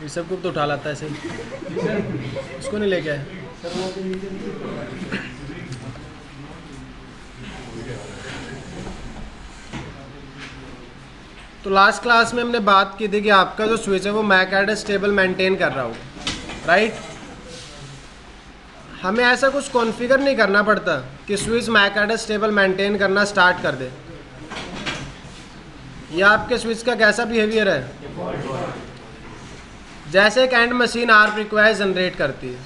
ये सब को तो उठा लाता है ऐसे ही। इसको नहीं लेके आए। तो लास्ट क्लास में हमने बात की थी कि आपका जो स्विच है वो मैक एड्रेस टेबल मेंटेन कर रहा हो, राइट। हमें ऐसा कुछ कॉन्फ़िगर नहीं करना पड़ता कि switch MAC address table maintain करना स्टार्ट कर दे। यह आपके स्विच का कैसा बिहेवियर है? जैसे एक and machine ARP require generate करती है,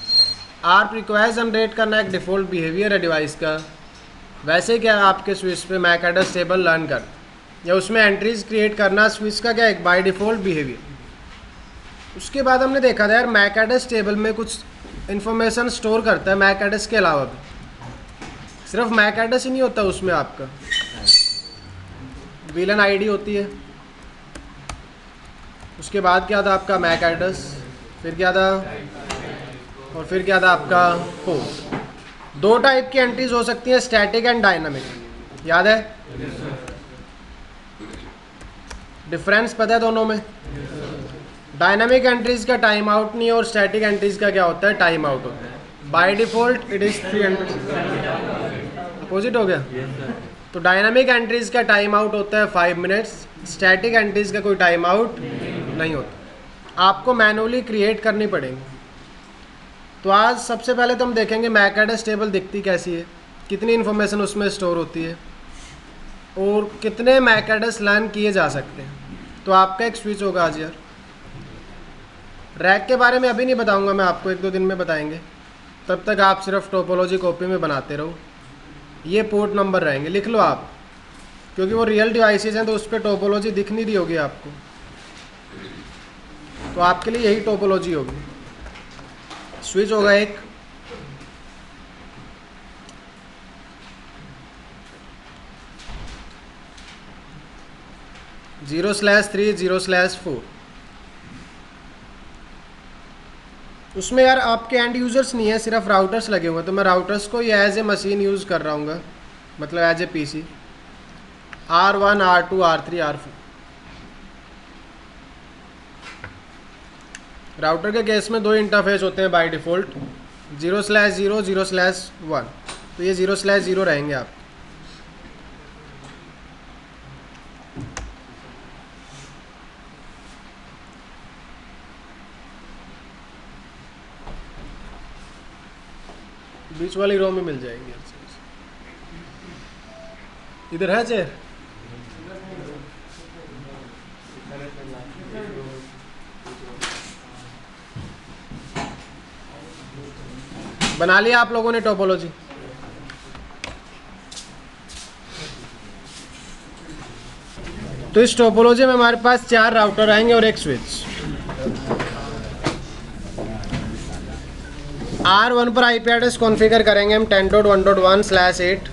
आर्प रिक्वायर जनरेट करना एक डिफ़ॉल्ट बिहेवियर है डिवाइस का, वैसे क्या आपके स्विच पे मैक एड्रेस टेबल लर्न कर या उसमें एंट्रीज क्रिएट करना स्विच का क्या एक बाय डिफ़ॉल्ट बिहेवियर। उसके बाद हमने देखा था यार मैक एड्रेस टेबल में कुछ इन्फॉर्मेशन स्टोर करता है मैक एड्रेस के अलावा भी, सिर्फ मैक एड्रेस ही नहीं होता उसमें, आपका विलन आईडी होती है, उसके बाद क्या था आपका मैक एड्रेस, फिर क्या था और फिर क्या था आपका पोर्ट। दो टाइप की एंट्रीज हो सकती हैं, स्टैटिक एंड डायनामिक, याद है? डिफरेंस पता है दोनों में? डायनामिक एंट्रीज का टाइम आउट नहीं है और स्टैटिक एंट्रीज का क्या होता है, टाइम आउट होता है। By default it is 300। Opposite हो गया। तो डायनामिक एंट्रीज का टाइम आउट होता है 5 मिनट्स, स्टैटिक एंट्रीज का कोई टाइम आउट नहीं होता, आपको मैनुअली क्रिएट करनी पड़ेगी। तो आज सबसे पहले तो हम देखेंगे मैक एड्रेस टेबल दिखती कैसी है, कितनी इन्फॉर्मेशन उसमें स्टोर होती है और कितने मैक एड्रेस लर्न किए जा सकते हैं। तो आपका एक स्विच होगा आज यार। रैक के बारे में अभी नहीं बताऊंगा मैं आपको, 1-2 दिन में बताएंगे, तब तक आप सिर्फ टोपोलॉजी कॉपी में बनाते रहो। ये पोर्ट नंबर रहेंगे, लिख लो आप, क्योंकि वो रियल डिवाइसेस हैं तो उस पर टोपोलॉजी दिख नहीं रही होगी आपको, तो आपके लिए यही टोपोलॉजी होगी। स्विच होगा एक, (0/3 0/4). उसमें यार आपके एंड यूज़र्स नहीं है, सिर्फ राउटर्स लगे हुए हैं, तो मैं राउटर्स को ये एज ए मशीन यूज़ कर रहा हूँ, मतलब as a PC. R1 R2 R3 R4। Router के केस में 2 इंटरफेस होते हैं बाय डिफ़ॉल्ट, 0/0 0/1, तो ये 0/0 रहेंगे आप। बीच वाली रो में मिल जाएंगे। इधर है चेयर, बना लिया आप लोगों ने टोपोलॉजी? तो इस टोपोलॉजी में हमारे पास 4 राउटर आएंगे और एक स्विच। R1 पर IP एड्रेस कॉन्फ़िगर करेंगे हम 10.1.1/8।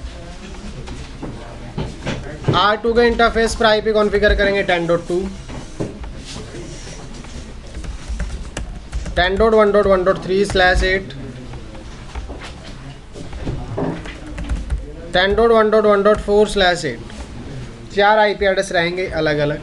R2 के इंटरफेस पर IP कॉन्फ़िगर करेंगे 10.2, 10.1.1.3/8, 10.1.1.4/8। 4 IP एड्रेस रहेंगे अलग अलग।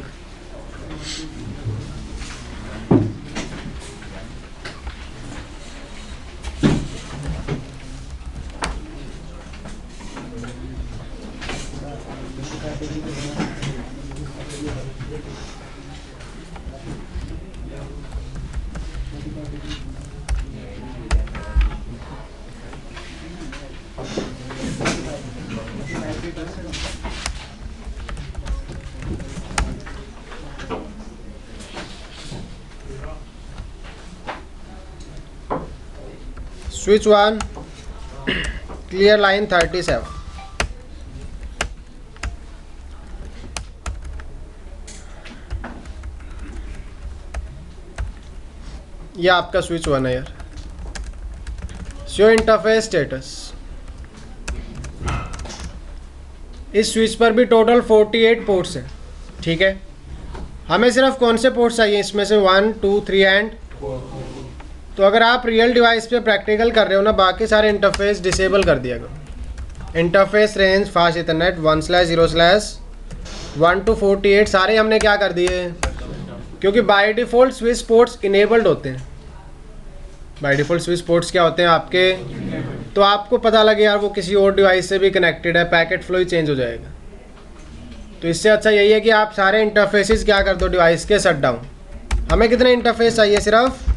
Switch 1 clear line 37। ये आपका स्विच 1 है यार। Show interface status. इस स्विच पर भी टोटल 48 पोर्ट्स हैं, ठीक है। हमें सिर्फ कौन से पोर्ट्स चाहिए इसमें से? 1 2 3 एंड 4। तो अगर आप रियल डिवाइस पे प्रैक्टिकल कर रहे हो ना, बाकी सारे इंटरफेस डिसेबल कर दिया करो। Interface range fast Ethernet 1/0/1 to 48 सारे हमने क्या कर दिए? क्योंकि by default switch ports enabled होते हैं। बाय डिफ़ॉल्ट स्विच पोर्ट्स क्या होते हैं आपके, तो आपको पता लगे यार वो किसी और डिवाइस से भी कनेक्टेड है, पैकेट फ्लो ही चेंज हो जाएगा। तो इससे अच्छा यही है कि आप सारे इंटरफेसेस क्या कर दो डिवाइस के शट डाउन। हमें कितने इंटरफेस चाहिए, सिर्फ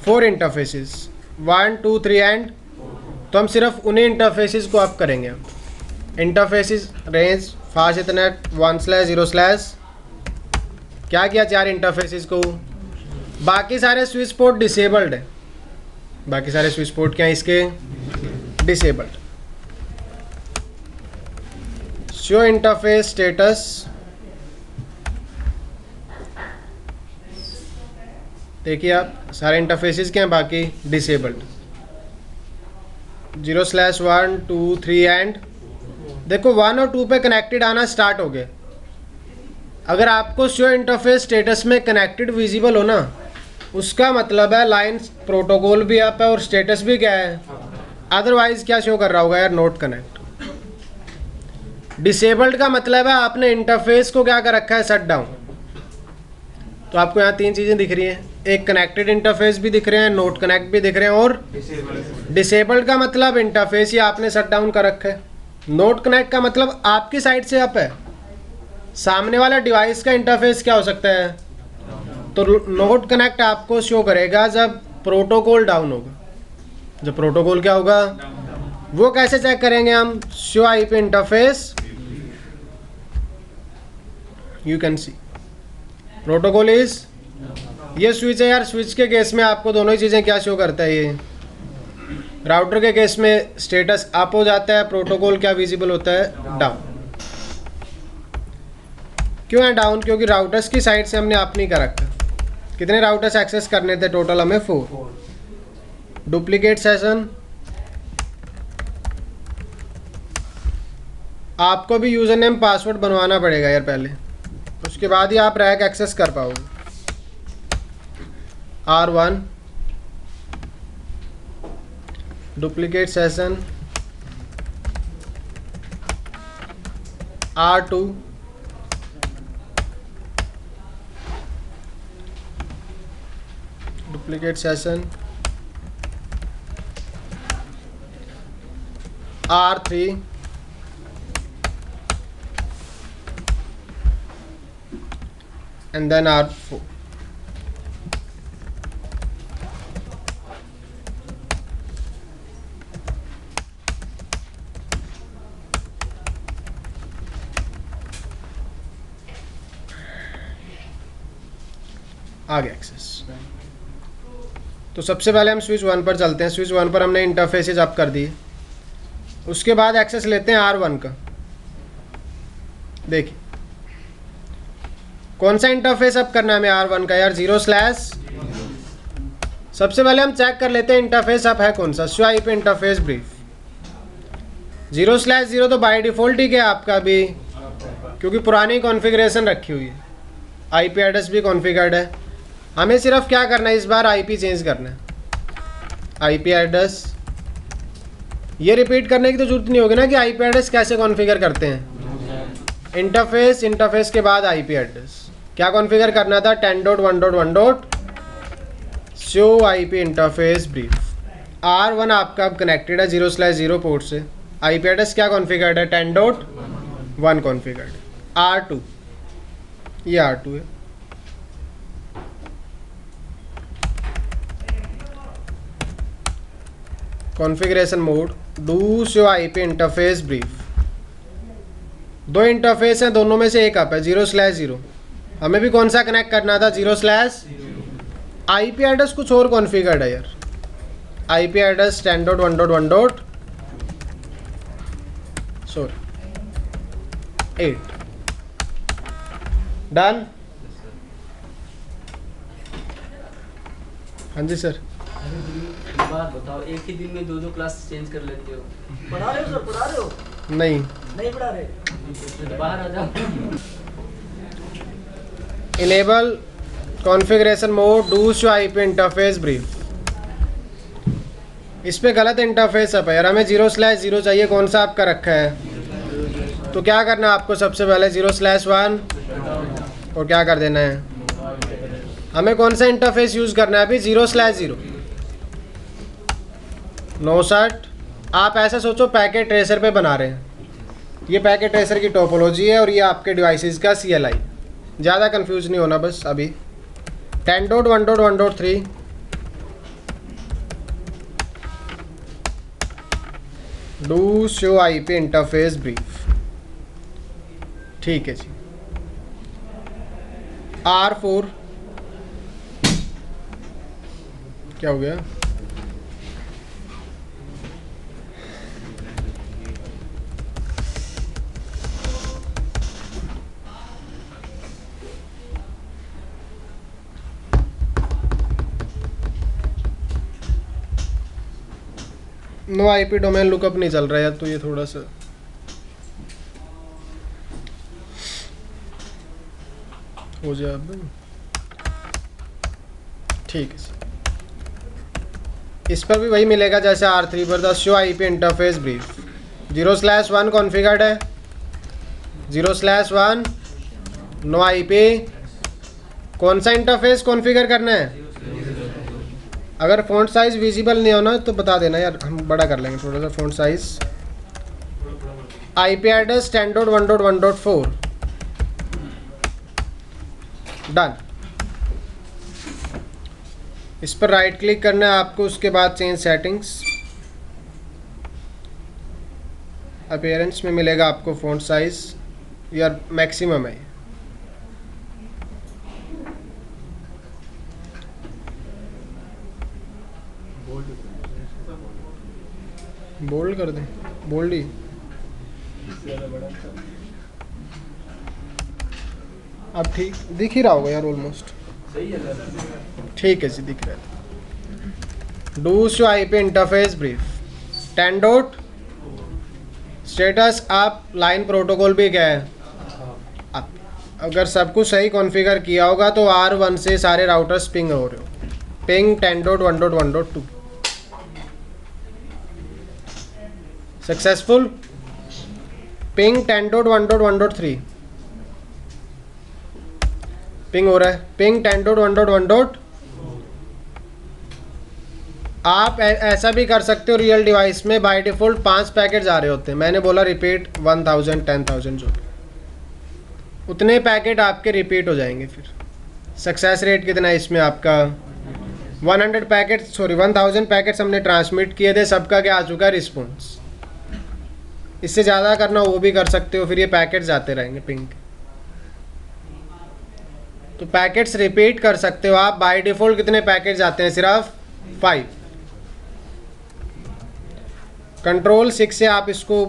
4 इंटरफेसेस, 1 2 3 एंड, तो हम सिर्फ उन्हीं इंटरफेसेस को आप करेंगे। इंटरफेसेस रेंज फास्ट इथरनेट 1/0/ क्या किया 4 इंटरफेसेस को, बाकी सारे स्विच पोर्ट डिसेबल्ड है, बाकी सारे स्विच पोर्ट क्या है इसके डिसेबल्ड। शो इंटरफेस स्टेटस, देखिए आप सारे इंटरफेसेस क्या हैं बाकी डिसेबल्ड। 0/1 2 3 एंड देखो 1 और 2 पे कनेक्टेड आना स्टार्ट हो गए। अगर आपको शो इंटरफेस स्टेटस में कनेक्टेड विजिबल हो ना, उसका मतलब है लाइन प्रोटोकॉल भी अप है और स्टेटस भी क्या है, अदरवाइज क्या शो कर रहा होगा यार, नोट कनेक्ट। डिसेबल्ड का मतलब है आपने इंटरफेस को क्या कर रखा है, शट डाउन। तो आपको यहाँ 3 चीज़ें दिख रही हैं, एक कनेक्टेड इंटरफेस भी दिख रहे हैं, नोट कनेक्ट भी दिख रहे हैं, और डिसेबल्ड का मतलब इंटरफेस ही आपने शट डाउन कर रखा है। नोट कनेक्ट का मतलब आपकी साइड से अप है, सामने वाला डिवाइस का इंटरफेस क्या हो सकता है, तो नोट कनेक्ट आपको शो करेगा जब प्रोटोकॉल डाउन होगा। जब प्रोटोकॉल क्या होगा, वो कैसे चेक करेंगे हम, show IP interface, you can see protocol is, ये स्विच है यार, स्विच के केस में आपको दोनों ही चीज़ें क्या शो करता है, ये राउटर के केस में स्टेटस अप हो जाता है, प्रोटोकॉल क्या विजिबल होता है, डाउन। क्यों है डाउन, क्योंकि राउटर्स की साइड से हमने अप नहीं कर रखा। कितने राउटर्स एक्सेस करने थे टोटल, हमें 4। डुप्लीकेट सेशन, आपको भी यूज़र नेम पासवर्ड बनवाना पड़ेगा यार पहले, उसके बाद ही आप रैक एक्सेस कर पाओगे। R1 duplicate session, R2 duplicate session, R3 and then R4. आगे एक्सेस। तो सबसे पहले हम स्विच 1 पर चलते हैं। स्विच 1 पर हमने इंटरफेसेस अप कर दिए, उसके बाद एक्सेस लेते हैं R1 का। देखिए कौन सा इंटरफेस अप करना है हमें R1 का यार, 0/, सबसे पहले हम चेक कर लेते हैं इंटरफेस अप है कौन सा, शो आईपी इंटरफेस ब्रीफ। 0/0 तो बाय डिफ़ॉल्ट ही क्या आपका भी, क्योंकि पुरानी कॉन्फ़िगरेशन रखी हुई है, आईपी एड्रेस भी कॉन्फ़िगर्ड है। हमें सिर्फ क्या करना है इस बार, आईपी चेंज करना है, आईपी एड्रेस। ये रिपीट करने की तो जरूरत नहीं होगी ना कि आईपी एड्रेस कैसे कॉन्फ़िगर करते हैं। इंटरफेस के बाद आईपी एड्रेस क्या कॉन्फ़िगर करना था, 10.1.1. Show IP interface brief. R1 आपका अब कनेक्टेड है 0/0 पोर्ट से, आईपी एड्रेस क्या कॉन्फ़िगर्ड है, 10.1 कॉन्फ़िगर्ड। R2 ये R2 है। Configuration mode, do show IP interface brief. 2 interface हैं, दोनों में से एक अप है 0/0। हमें भी कौन सा कनेक्ट करना था, 0/, आईपी एड्रेस कुछ और कॉन्फ़िगर्ड है यार, आईपी एड्रेस 10.1.1. 8 डन। हाँ जी सर। बात बताओ, एक ही दिन में 2 क्लास चेंज कर लेते हो? पढ़ा रहे हो सर, पढ़ा रहे हो? नहीं पढ़ा रहे, बाहर आ जाओ। Enable configuration mode, do show IP interface brief. इस पे गलत इंटरफेस है यार, हमें 0/0 चाहिए, कौन सा आपका रखा है। तो क्या करना है आपको, सबसे पहले 0/1 और क्या कर देना है, हमें कौन सा इंटरफेस यूज़ करना है अभी? 0/0 59। आप ऐसा सोचो पैकेट ट्रेसर पे बना रहे हैं, ये पैकेट ट्रेसर की टोपोलॉजी है और ये आपके डिवाइसेस का CLI। ज़्यादा कंफ्यूज नहीं होना बस अभी। 10.1.1.3 do show IP interface brief. ठीक है जी। R4 क्या हो गया? नो IP डोमेन लुकअप नहीं चल रहा है तो ये थोड़ा सा हो जाए अब। ठीक है, इस पर भी वही मिलेगा जैसे R3 पर। The show IP interface brief 0/1 configured है, 0/1 नो IP। कौन सा इंटरफेस कॉन्फ़िगर करना है? अगर फ़ॉन्ट साइज़ विजिबल नहीं होना तो बता देना यार, हम बड़ा कर लेंगे थोड़ा सा font size. IP address 10.1.1.4 done. इस पर राइट क्लिक करना है आपको, उसके बाद चेंज सेटिंग्स। अपीयरेंस में मिलेगा आपको फ़ॉन्ट साइज़, यार मैक्सिमम है। बोल्ड कर दें, बोल्ड ही। अब ठीक दिख ही रहा होगा यार ऑलमोस्ट। ठीक है जी, दिख रहा है। Do show IP interface brief 10 dot status. आप लाइन प्रोटोकॉल भी क्या है? आप अगर सब कुछ सही कॉन्फ़िगर किया होगा तो R1 से सारे राउटर्स पिंग हो रहे हो। Ping 10.1.1.2 successful. पिंग 10.1.1.3 पिंग हो रहा है। पिंग 10.1.1. आप ऐसा भी कर सकते हो, रियल डिवाइस में बाय डिफ़ॉल्ट 5 पैकेट आ रहे होते हैं। मैंने बोला रिपीट 1000 10,000 जो उतने पैकेट आपके रिपीट हो जाएंगे। फिर सक्सेस रेट कितना है इसमें आपका? 1000 पैकेट्स हमने ट्रांसमिट किए थे, सबका क्या आ चुका है? रिस्पॉन्स। इससे ज़्यादा करना वो भी कर सकते हो, फिर ये पैकेट्स आते रहेंगे पिंग। तो पैकेट्स रिपीट कर सकते हो आप। बाय डिफ़ॉल्ट कितने पैकेट्स आते हैं? सिर्फ 5। कंट्रोल 6 से आप इसको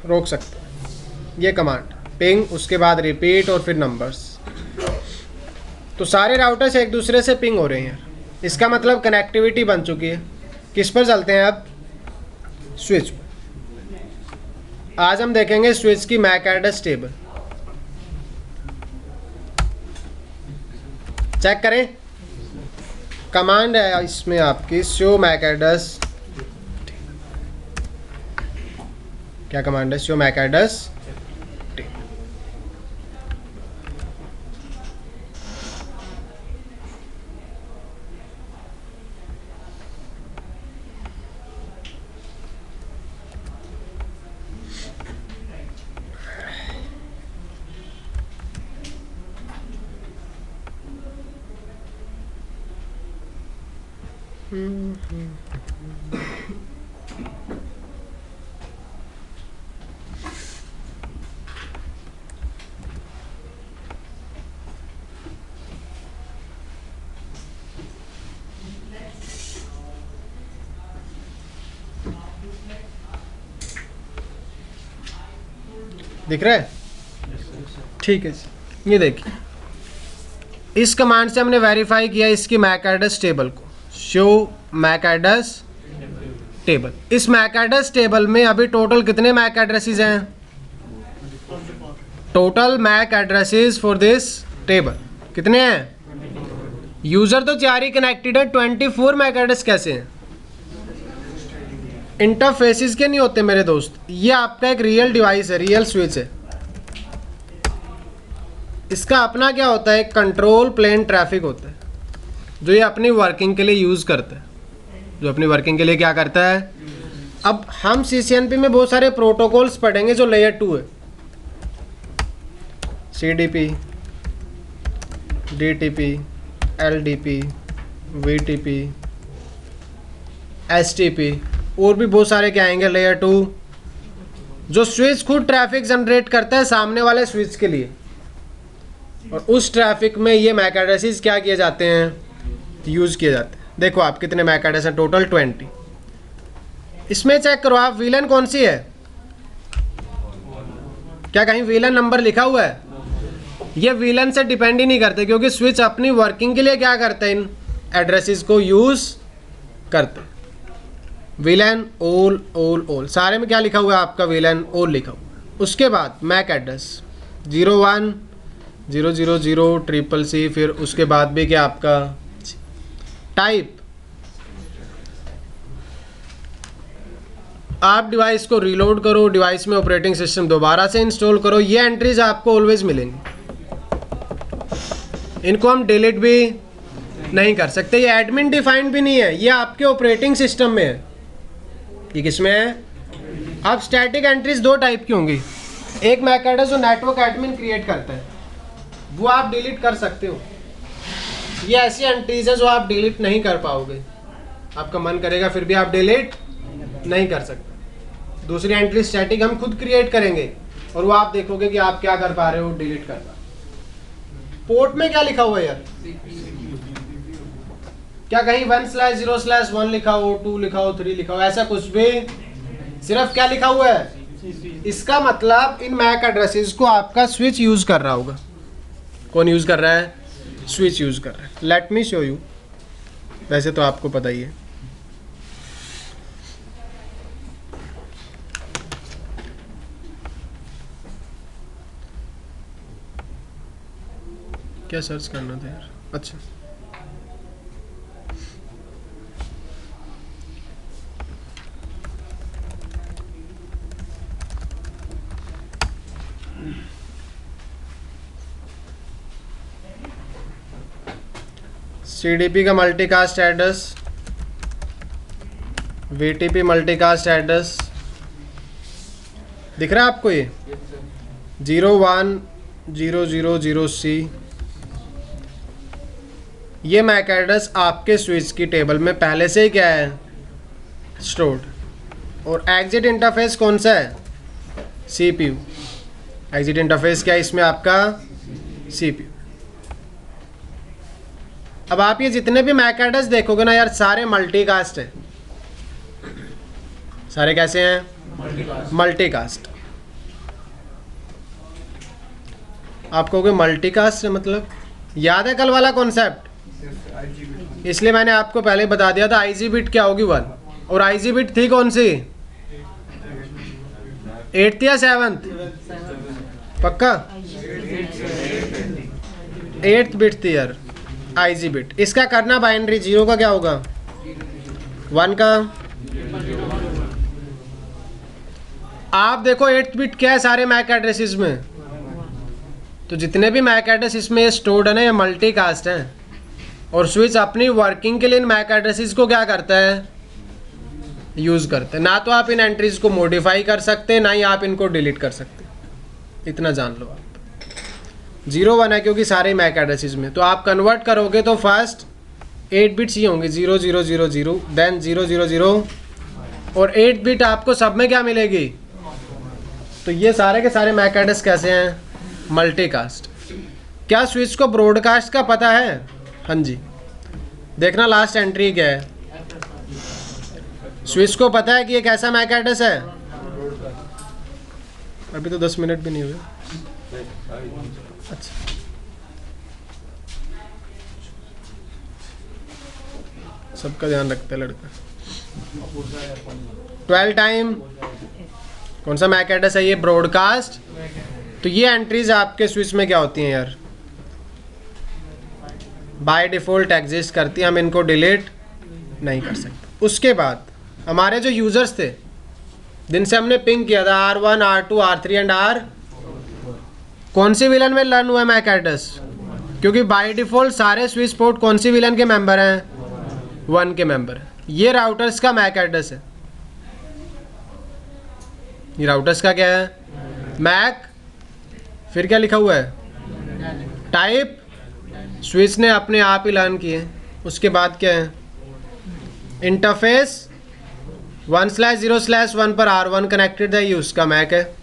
रोक सकते हो, ये कमांड पिंग, उसके बाद रिपीट और फिर नंबर्स। तो सारे राउटर्स एक दूसरे से पिंग हो रहे हैं। इसका मतलब कनेक्टिविटी बन चुकी है। किस पर चलते हैं अब? स्विच पर। आज हम देखेंगे स्विच की मैक एड्रेस टेबल। चेक करें, कमांड है इसमें आपकी शो मैक एड्रेस। क्या कमांड है? Show Mac address. दिख रहा है? ठीक है जी, ये देखिए, इस कमांड से हमने वेरीफाई किया इसकी मैक एड्रेस टेबल को। Show Mac address table. इस मैक एड्रेस टेबल में अभी टोटल कितने मैक एड्रेसेस हैं? Total MAC addresses for this table कितने हैं? यूजर तो 4 ही कनेक्टेड है, 24 मैक एड्रेस कैसे हैं? इंटरफेसिस के नहीं होते मेरे दोस्त, ये आपका एक रियल डिवाइस है, रियल स्विच है। इसका अपना क्या होता है, कंट्रोल प्लेन ट्रैफिक होता है जो ये अपनी वर्किंग के लिए यूज़ करता है, जो अपनी वर्किंग के लिए क्या करता है। अब हम CCNP में बहुत सारे प्रोटोकॉल्स पढ़ेंगे जो लेयर 2 है, CDP, DTP, LDP, VTP, STP और भी बहुत सारे क्या आएंगे लेयर 2, जो स्विच खुद ट्रैफिक जनरेट करता है सामने वाले स्विच के लिए, और उस ट्रैफिक में ये मैक एड्रेसेस क्या किए जाते हैं, यूज़ किए जाते हैं। देखो आप कितने मैक एड्रेस हैं, टोटल 20। इसमें चेक करो आप VLAN कौन सी है, क्या कहीं VLAN नंबर लिखा हुआ है? ये VLAN से डिपेंड ही नहीं करते क्योंकि स्विच अपनी वर्किंग के लिए क्या करते हैं, इन एड्रेसेस को यूज़ करते हैं। VLAN ऑल सारे में क्या लिखा हुआ है आपका, VLAN ऑल लिखा हुआ है। उसके बाद मैक एड्रेस 01 000 CCC, फिर उसके बाद भी क्या आपका टाइप, आप डिवाइस को रीलोड करो, डिवाइस में ऑपरेटिंग सिस्टम दोबारा से इंस्टॉल करो, ये एंट्रीज आपको ऑलवेज मिलेंगी, इनको हम डिलीट भी नहीं कर सकते। ये एडमिन डिफाइंड भी नहीं है, ये आपके ऑपरेटिंग सिस्टम में है। ये किसमें है? अब स्टैटिक एंट्रीज दो टाइप की होंगी, एक मैक एड्रेस जो नेटवर्क एडमिन क्रिएट करता है वो आप डिलीट कर सकते हो, ये ऐसी एंट्रीज है जो आप डिलीट नहीं कर पाओगे, आपका मन करेगा फिर भी आप डिलीट नहीं कर सकते। दूसरी एंट्री स्टैटिक हम खुद क्रिएट करेंगे और वो आप देखोगे कि आप क्या कर पा रहे हो, डिलीट कर पा रहे हो। पोर्ट में क्या लिखा हुआ है यार, क्या कहीं 1/0/1 लिखा हो, 2 लिखा हो, 3 लिखा हो, ऐसा कुछ भी, सिर्फ क्या लिखा हुआ है। इसका मतलब इन मैक एड्रेसेस को आपका स्विच यूज कर रहा होगा। कौन यूज कर रहा है? स्विच यूज कर रहा है। लेट मी शो यू, वैसे तो आपको पता ही है। क्या सर्च करना था यार, अच्छा CDP का multicast address, VTP multicast address दिख रहा है आपको, ये 01000C, ये मैक एड्रेस आपके स्विच की टेबल में पहले से ही क्या है, स्टोर्ड। और एग्जिट इंटरफेस कौन सा है? CPU। एग्जिट इंटरफेस क्या है इसमें आपका? CPU। अब आप ये जितने भी मैक एड्रेस देखोगे ना यार, सारे मल्टीकास्ट है। सारे कैसे हैं? मल्टीकास्ट। आप कहोगे मल्टीकास्ट मतलब, याद है कल वाला कॉन्सेप्ट? इसलिए मैंने आपको पहले बता दिया था IG बिट क्या होगी 1, और IG बिट थी कौन सी? 8th या 7th? पक्का 8th बिट थी यार IG बिट। इसका करना बाइनरी, 0 का क्या होगा? 1 का। आप देखो 8th बिट क्या है सारे मैक एड्रेसेस में, तो जितने भी मैक एड्रेस इसमें स्टोर्ड है ना, ये मल्टीकास्ट हैं। और स्विच अपनी वर्किंग के लिए इन मैक एड्रेसेस को क्या करता है? यूज़ करते हैं। ना तो आप इन एंट्रीज को मॉडिफाई कर सकते, ना ही आप इनको डिलीट कर सकते। इतना जान लो आप। 0-1 है क्योंकि सारे मैक एड्रेसेस में, तो आप कन्वर्ट करोगे तो फर्स्ट 8 बिट्स ही होंगे, 0000, देन 000, और 8 बिट आपको सब में क्या मिलेगी? तो ये सारे के सारे मैक एड्रेस कैसे हैं? मल्टीकास्ट। क्या स्विच को ब्रॉडकास्ट का पता है? हाँ जी, देखना लास्ट एंट्री क्या है। स्विच को पता है कि ये कैसा मैक एड्रेस है? अभी तो 10 मिनट भी नहीं हुए। अच्छा, सबका ध्यान रखता है लड़का। 12 टाइम कौन सा मैक एड्रेस है? ये ब्रॉडकास्ट। तो ये एंट्रीज आपके स्विच में क्या होती हैं यार? बाय डिफ़ॉल्ट एग्जिस्ट करती हैं, हम इनको डिलीट नहीं कर सकते। उसके बाद हमारे जो यूज़र्स थे जिनसे हमने पिंग किया था R1, R2, R3 and R, कौन सी विलन में लर्न हुआ है मैक एड्रेस? क्योंकि बाय डिफॉल्ट सारे स्विच पोर्ट कौन सी विलन के मेंबर हैं? 1 के मेंबर। ये राउटर्स का मैक एड्रेस है। ये राउटर्स का क्या है? मैक। फिर क्या लिखा हुआ है? टाइप। स्विच ने अपने आप ही लर्न किए। उसके बाद क्या है? इंटरफेस 1/0/1 पर R1 कनेक्टेड है, ये उसका मैक है।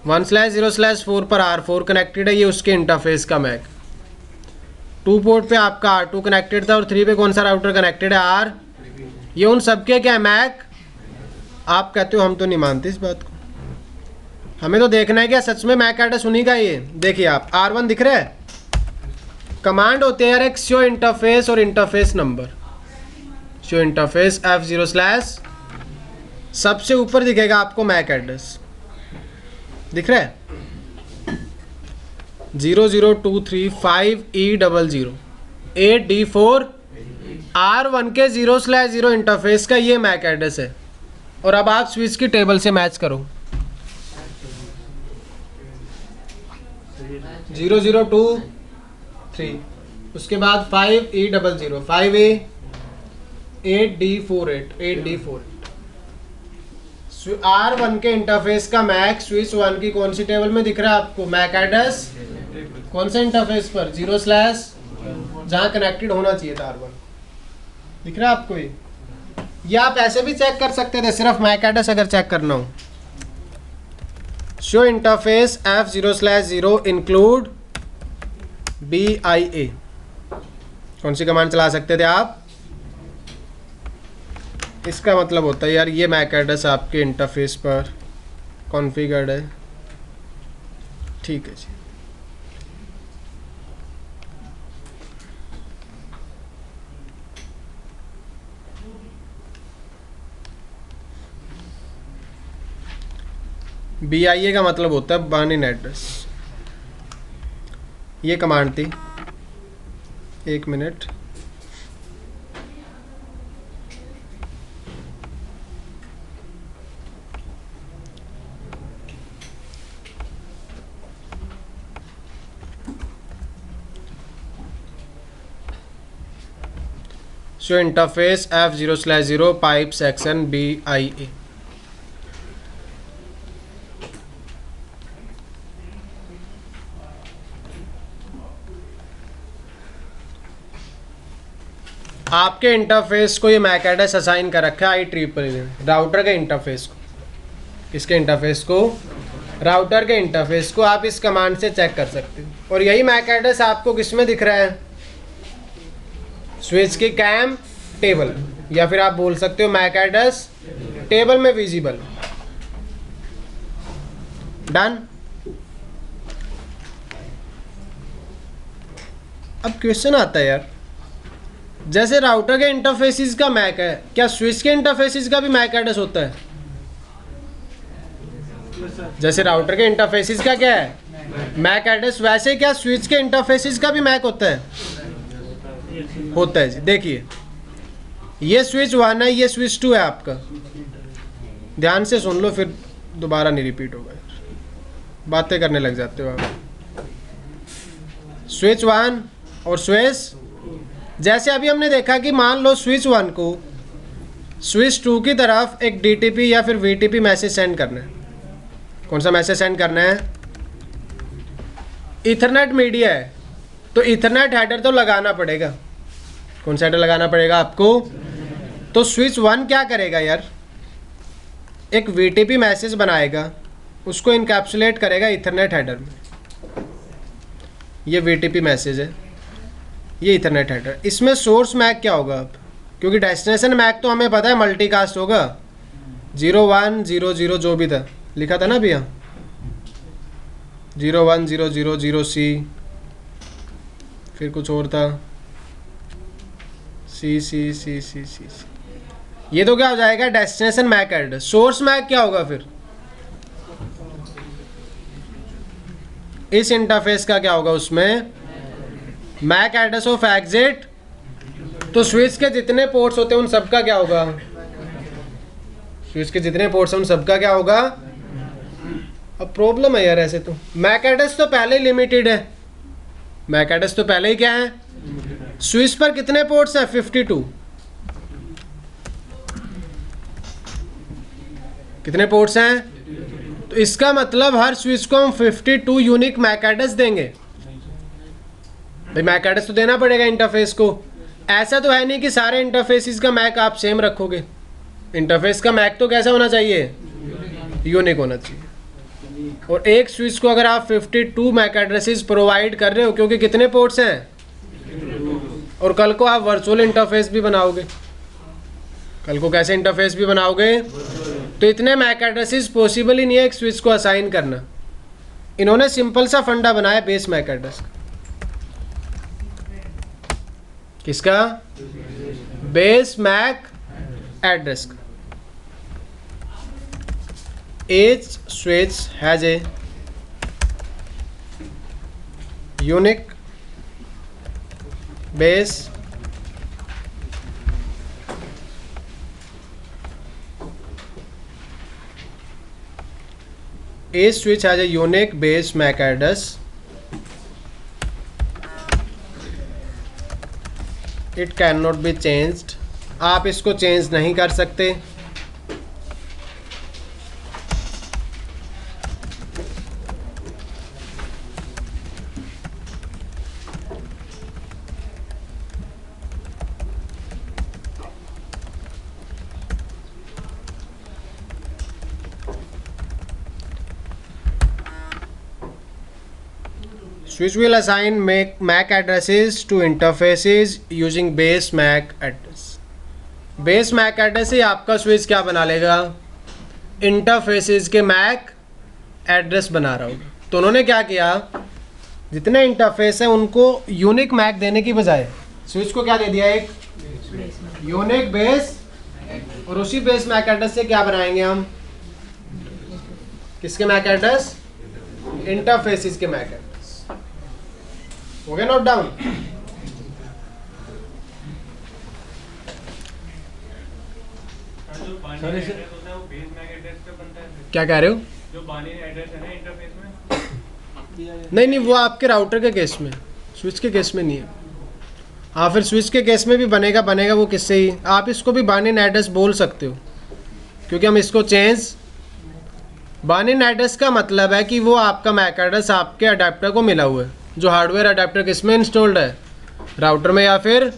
1/0/4 पर R4 कनेक्टेड है, ये उसके इंटरफेस का मैक। 2 पोर्ट पे आपका R2 कनेक्टेड था और 3 पे कौन सा राउटर कनेक्टेड है? R। ये उन सबके क्या है? मैक। आप कहते हो हम तो नहीं मानते इस बात को, हमें तो देखना है क्या सच में मैक एड्रेस उन्हीं का। ये देखिए आप R1 दिख रहा है, कमांड होते हैं यार एक शो इंटरफेस और interface number. Show interface F0/ सबसे ऊपर दिखेगा आपको मैक एड्रेस, दिख रहा है 00235E00 8D4 R1 के 0/0 इंटरफेस का ये मैक एड्रेस है। और अब आप स्विच की टेबल से मैच करो 0023, उसके बाद 5E00 5A 8D48 R1 के इंटरफेस का मैक स्विच 1 की कौन सी टेबल में दिख रहा है आपको? मैक एड्रेस कौन से इंटरफेस पर? 0/ जहां कनेक्टेड होना चाहिए था R1, दिख रहा है आपको ये आप ऐसे भी चेक कर सकते थे, सिर्फ मैक एड्रेस अगर चेक करना हो। Show interface F0/0 include BIA, कौन सी कमांड चला सकते थे आप? इसका मतलब होता है यार ये मैक एड्रेस आपके इंटरफेस पर कॉन्फ़िगर्ड है। ठीक है जी। BIA का मतलब होता है बर्न इन एड्रेस। ये कमांड थी, 1 minute. Show interface F0/0 pipe section BIA। आपके इंटरफेस को ये मैक एड्रेस असाइन कर रखा है IEEE राउटर के इंटरफेस को। किसके इंटरफेस को? राउटर के इंटरफेस को। आप इस कमांड से चेक कर सकते हो। और यही मैक एड्रेस आपको किस में दिख रहा है? स्विच की कैम टेबल, या फिर आप बोल सकते हो मैक एड्रेस टेबल में विजिबल। डन। अब क्वेश्चन आता है यार, जैसे राउटर के इंटरफेसिस का मैक है, क्या स्विच के इंटरफेसिस का भी मैक एड्रेस होता है? जैसे राउटर के इंटरफेसिस का क्या है? मैक एड्रेस, वैसे क्या स्विच के इंटरफेसिस का भी मैक होता है? होता है जी। देखिए ये स्विच 1 है, ये स्विच 2 है आपका। ध्यान से सुन लो, फिर दोबारा नहीं रिपीट होगा, बातें करने लग जाते हो आप। स्विच 1 और स्विच, जैसे अभी हमने देखा कि मान लो स्विच 1 को स्विच 2 की तरफ एक DTP या फिर VTP मैसेज सेंड करना है। कौन सा मैसेज सेंड करना है? इथरनेट मीडिया है तो इथरनेट हेडर तो लगाना पड़ेगा। कौन सा हेडर लगाना पड़ेगा आपको? तो स्विच 1 क्या करेगा यार, एक VTP मैसेज बनाएगा, उसको इनकैप्सुलेट करेगा इथरनेट हेडर में। ये VTP मैसेज है, ये इथरनेट हेडर। इसमें सोर्स मैक क्या होगा अब? क्योंकि डेस्टिनेशन मैक तो हमें पता है मल्टीकास्ट होगा, 0100 जो भी था लिखा था ना भैया, 01000C, फिर कुछ और था C। ये तो क्या हो जाएगा? Destination MAC address. Source MAC क्या होगा फिर? इस इंटरफेस का क्या होगा? उसमें मैक एड्रेस ऑफ एग्जिट। तो स्विच के जितने पोर्ट्स होते हैं उन सबका क्या होगा? स्विच के जितने पोर्ट्स हैं उन सबका क्या होगा? अब प्रॉब्लम है यार ऐसे तो मैक एड्रेस तो पहले ही लिमिटेड है, मैक एड्रेस तो पहले ही क्या है, स्विच पर कितने पोर्ट्स हैं 52, कितने पोर्ट्स हैं, तो इसका मतलब हर स्विच को हम 52 यूनिक मैक एड्रेस देंगे। भाई मैक एड्रेस तो देना पड़ेगा इंटरफेस को, ऐसा तो है नहीं कि सारे इंटरफेसिस का मैक आप सेम रखोगे, इंटरफेस का मैक तो कैसा होना चाहिए, यूनिक होना चाहिए। और एक स्विच को अगर आप 52 मैक एड्रेसेस प्रोवाइड कर रहे हो, क्योंकि कितने पोर्ट्स हैं, और कल को आप वर्चुअल इंटरफेस भी बनाओगे, कल को कैसे इंटरफेस भी बनाओगे, तो इतने मैक एड्रेसेस पॉसिबल ही नहीं है एक स्विच को असाइन करना। इन्होंने सिंपल सा फंडा बनाया बेस मैक एड्रेस का, किसका, बेस मैक एड्रेस का। Each switch has a unique base each switch has a unique base MAC address. It cannot be changed. आप इसको चेंज नहीं कर सकते। Switch will assign MAC addresses to interfaces using base MAC address. Base MAC address ही आपका switch क्या बना लेगा, interfaces के MAC एड्रेस बना रहा होगा। तो उन्होंने क्या किया, जितने इंटरफेस हैं उनको यूनिक मैक देने की बजाय स्विच को क्या दे दिया, एक यूनिक बेस, और उसी बेस मैक एड्रेस से क्या बनाएंगे हम, किसके मैक एड्रेस, इंटरफेसेस के मैक एड्रेस। हो गया नोट डाउन। क्या कह रहे हो, जो बाइनरी एड्रेस है ना इंटरफेस में, नहीं वो आपके राउटर के केस में, स्विच के केस में नहीं है। हाँ फिर स्विच के केस में भी बनेगा वो किससे ही, आप इसको भी बाइनरी एड्रेस बोल सकते हो, क्योंकि हम इसको चेंज, बाइनरी एड्रेस का मतलब है कि वो आपका मैक एड्रेस आपके अडेप्टर को मिला हुआ है, जो हार्डवेयर अडेप्टर किसमें इंस्टॉल्ड है, राउटर में या फिर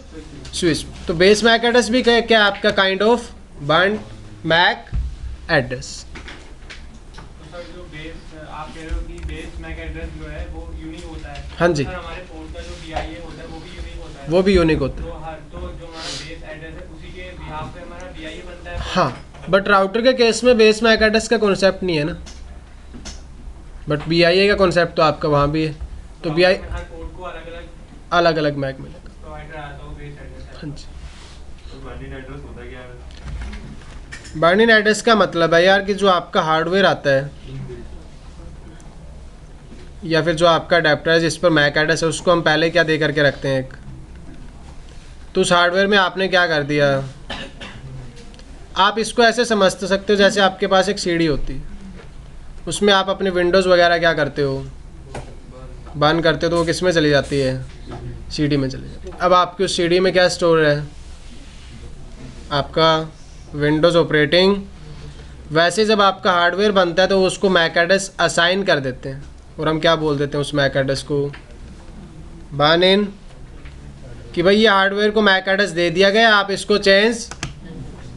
स्विच। तो बेस मैक एड्रेस भी क्या आपका kind of bind MAC address. तो सर जो बेस आप कह रहे हो कि बेस मैक एड्रेस जो है वो यूनिक होता है। हाँ जी, सर हमारे पोर्ट का जो BIA होता है वो भी यूनिक होता है। वो भी यूनिक होता है। तो जो हमारा बेस एड्रेस है उसी के बिहाफ पे हमारा BIA बनता है। हाँ, बट राउटर के केस में बेस मैक एड्रेस का कॉन्सेप्ट नहीं है ना, बट BIA का कॉन्सेप्ट तो आपका वहाँ भी है। तो BIA हर पोर्ट को अलग अलग मैक मिलेगा। प्रोवाइडर आता है बेस एड्रेस। हाँ जी, तो बाइनरी एड्रेस होता क्या है? बाइनरी एड्रेस का मतलब है यार कि जो आपका हार्डवेयर आता है या फिर जो आपका अडेप्टर है जिस पर मैक एड्रेस है, उसको हम पहले क्या दे करके रखते हैं एक, तो उस हार्डवेयर में आपने क्या कर दिया, आप इसको ऐसे समझ सकते हो जैसे आपके पास एक सीडी होती है, उसमें आप अपने विंडोज़ वगैरह क्या करते हो, बंद करते हो, तो वो किस में चली जाती है, सीडी में चली जाती है। अब आपकी उस सीडी में क्या स्टोर है, आपका विंडोज़ ऑपरेटिंग। वैसे जब आपका हार्डवेयर बनता है तो उसको मैक एड्रेस असाइन कर देते हैं, और हम क्या बोल देते हैं उस मैक एड्रेस को, बान इन, कि भाई ये हार्डवेयर को मैक एड्रेस दे दिया गया, आप इसको चेंज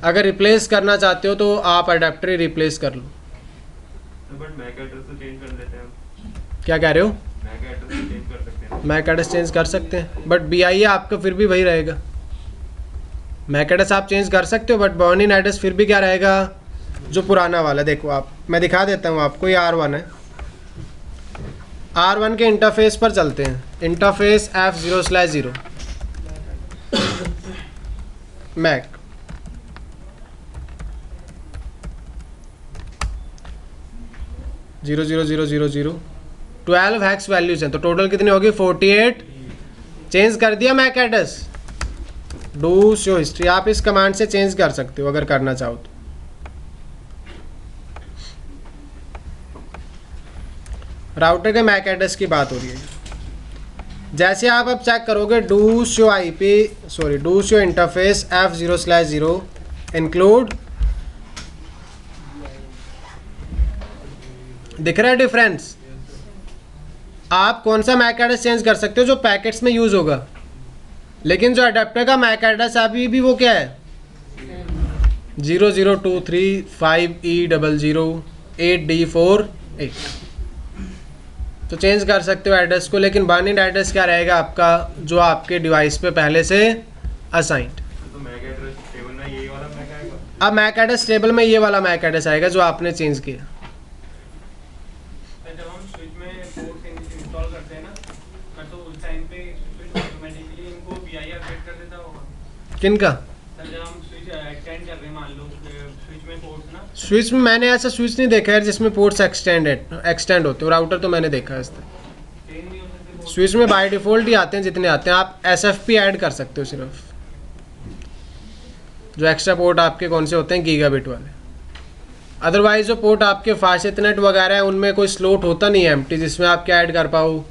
अगर रिप्लेस करना चाहते हो तो आप अडेप्टर ही रिप्लेस कर लो। बट मैक एड्रेस तो चेंज कर लेते हैं। क्या कह रहे हो, मैक एड्रेस चेंज कर सकते हैं। मैक एड्रेस चेंज कर सकते हैं, बट BIA आपका फिर भी वही रहेगा। मैक एड्रेस आप चेंज कर सकते हो, बट बाइनरी एड्रेस फिर भी क्या रहेगा, जो पुराना वाला। देखो आप, मैं दिखा देता हूँ आपको, ये R1 है, R1 के इंटरफेस पर चलते हैं, interface F0/0 MAC, zero zero zero zero zero 12 hex values हैं, तो टोटल कितनी होगी 48। चेंज कर दिया MAC address, do show history, आप इस कमांड से चेंज कर सकते हो अगर करना चाहो तो। राउटर के मैक एड्रेस की बात हो रही है। जैसे आप अब चेक करोगे do show interface F0/0 include, दिख रहा है डिफरेंस। आप कौन सा मैक एड्रेस चेंज कर सकते हो जो पैकेट्स में यूज होगा, लेकिन जो अडेप्टर का मैक एड्रेस अभी भी वो क्या है 00235E008D48, तो चेंज कर सकते हो एड्रेस को, लेकिन बाइनरी एड्रेस क्या रहेगा आपका जो आपके डिवाइस पे पहले से असाइंड। तो मैक एड्रेस टेबल में ये वाला मैक आएगा। अब मैक एड्रेस टेबल में ये वाला मैक एड्रेस आएगा जो आपने चेंज किया। जब हम स्विच में पोर्ट इंस्टॉल करते हैं ना, तो उस टाइम पे स्विच ऑटोमेटिकली इनको BI अपडेट कर देता होगा। किनका? सर जब हम स्विच एक्सटेंड कर रहे हैं, मान लो स्विच में पोर्ट ना, स्विच में मैंने ऐसा स्विच नहीं देखा है जिसमें पोर्ट्स एक्सटेंड होते हो। राउटर तो मैंने देखा है इस तरह। चेंज नहीं हो सकते। स्विच में बाय डिफ़ॉल्ट ही आते हैं जितने आते हैं। आप SFP ऐड कर सकते हो सिर्फ, जो एक्स्ट्रा पोर्ट आपके कौन से होते हैं गीगाबिट वाले। अदरवाइज जो पोर्ट आपके फास्ट इथरनेट वगैरह है उनमें कोई स्लॉट होता नहीं है एम्प्टी जिसमें आप क्या ऐड कर पाओ,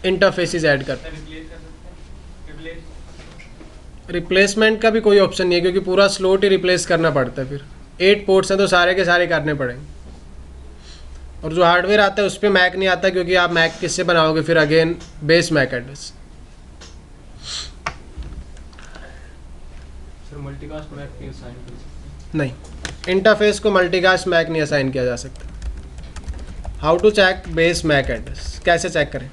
इंटरफेसेस ऐड कर। रिप्लेस कर सकते हैं। रिप्लेसमेंट का भी कोई ऑप्शन नहीं है क्योंकि पूरा स्लॉट ही रिप्लेस करना पड़ता है। फिर 8 पोर्ट्स हैं तो सारे के सारे करने पड़ेंगे, और जो हार्डवेयर आता है उस पर मैक नहीं आता क्योंकि आप मैक किससे बनाओगे फिर again base MAC address. Sir multicast MAC भी असाइन कर सकते नहीं, इंटरफेस को मल्टीकास्ट मैक नहीं असाइन किया जा सकता। How to check base MAC address, कैसे चेक करें?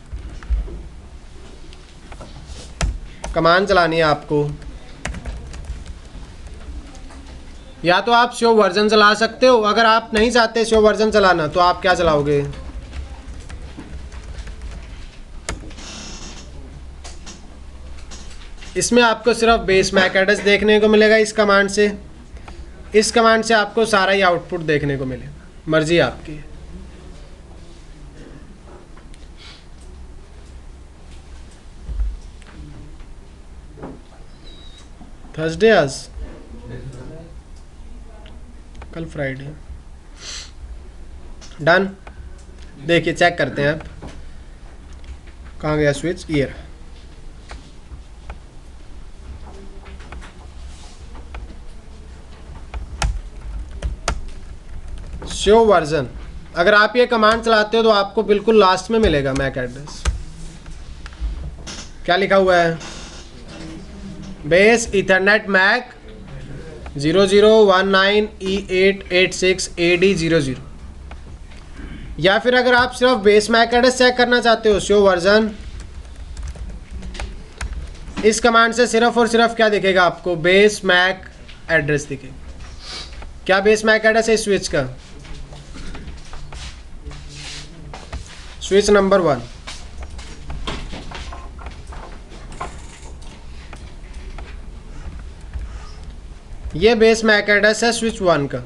कमांड चलानी है आपको, या तो आप शो वर्जन चला सकते हो। अगर आप नहीं चाहते शो वर्जन चलाना तो आप क्या चलाओगे, इसमें आपको सिर्फ बेस मैक एड्रेस देखने को मिलेगा इस कमांड से। इस कमांड से आपको सारा ही आउटपुट देखने को मिलेगा, मर्जी आपकी। थर्सडे आज, कल फ्राइडे। डन। देखिए चेक करते हैं अब कहाँ गया स्विच। ये रहा। शो वर्जन, अगर आप ये कमांड चलाते हो तो आपको बिल्कुल लास्ट में मिलेगा मैक एड्रेस। क्या लिखा हुआ है, बेस इथरनेट मैक 0019E886AD00। या फिर अगर आप सिर्फ बेस मैक एड्रेस चेक करना चाहते हो शो वर्जन, इस कमांड से सिर्फ और सिर्फ क्या दिखेगा आपको, बेस मैक एड्रेस दिखेगा। क्या बेस मैक एड्रेस है स्विच का, स्विच नंबर 1। ये बेस मैक एड्रेस है स्विच 1 का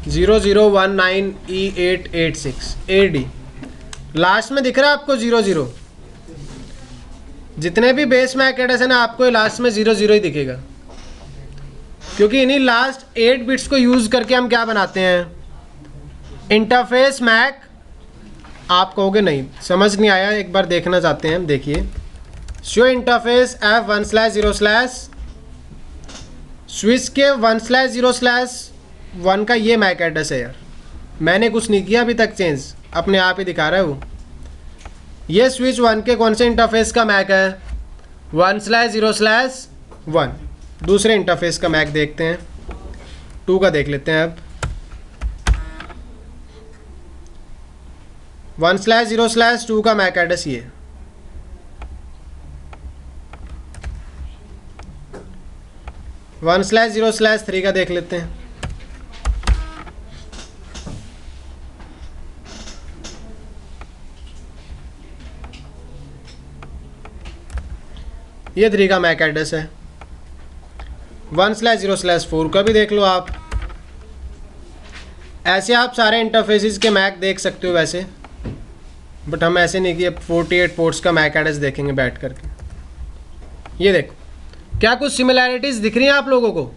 0019E886AD। लास्ट में दिख रहा है आपको 00। जितने भी बेस मैक एड्रेस है ना आपको लास्ट में 00 ही दिखेगा, क्योंकि इन्हीं लास्ट 8 बिट्स को यूज करके हम क्या बनाते हैं, इंटरफेस मैक। आप कहोगे नहीं समझ नहीं आया, एक बार देखना चाहते हैं हम। देखिए शो इंटरफेस F1/0/ स्विच के 1/0/1 का ये मैक एड्रेस है यार। मैंने कुछ नहीं किया अभी तक चेंज, अपने आप ही दिखा रहा है वो। ये स्विच 1 के कौन से इंटरफेस का मैक है, 1/0/1। दूसरे इंटरफेस का मैक देखते हैं, 2 का देख लेते हैं अब। 1/0/2 का मैक एड्रेस ये। 1/0/3 का देख लेते हैं। ये 3 का मैक एड्रेस है। 1/0/4 का भी देख लो आप। ऐसे आप सारे इंटरफेसेस के मैक देख सकते हो वैसे, बट हम ऐसे नहीं कि 48 पोर्ट्स का मैक एड्रेस देखेंगे बैठ करके। ये देखो, क्या कुछ सिमिलैरिटीज दिख रही हैं आप लोगों को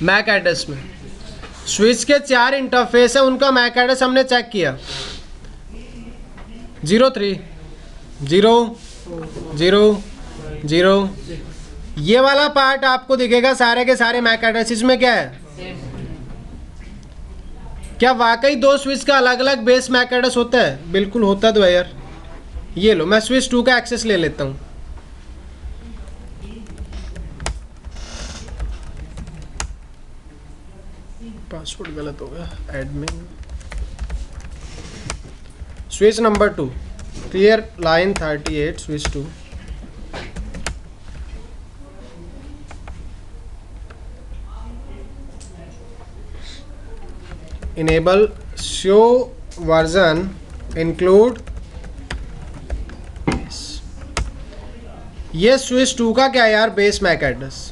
मैक एड्रेस में। स्विच के 4 इंटरफेस है, उनका मैक एड्रेस हमने चेक किया 03 0 0 0। ये वाला पार्ट आपको दिखेगा सारे के सारे मैक एड्रेसेस में क्या है? क्या वाकई दो स्विच का अलग अलग बेस मैक एड्रेस होता है? बिल्कुल होता तो है यार। ये लो, मैं स्विच 2 का एक्सेस ले लेता हूँ। पासवर्ड गलत हो गया, admin. Switch number 2, clear line 38, switch 2। enable show version include ये स्विच 2 का क्या है यार? Base MAC address.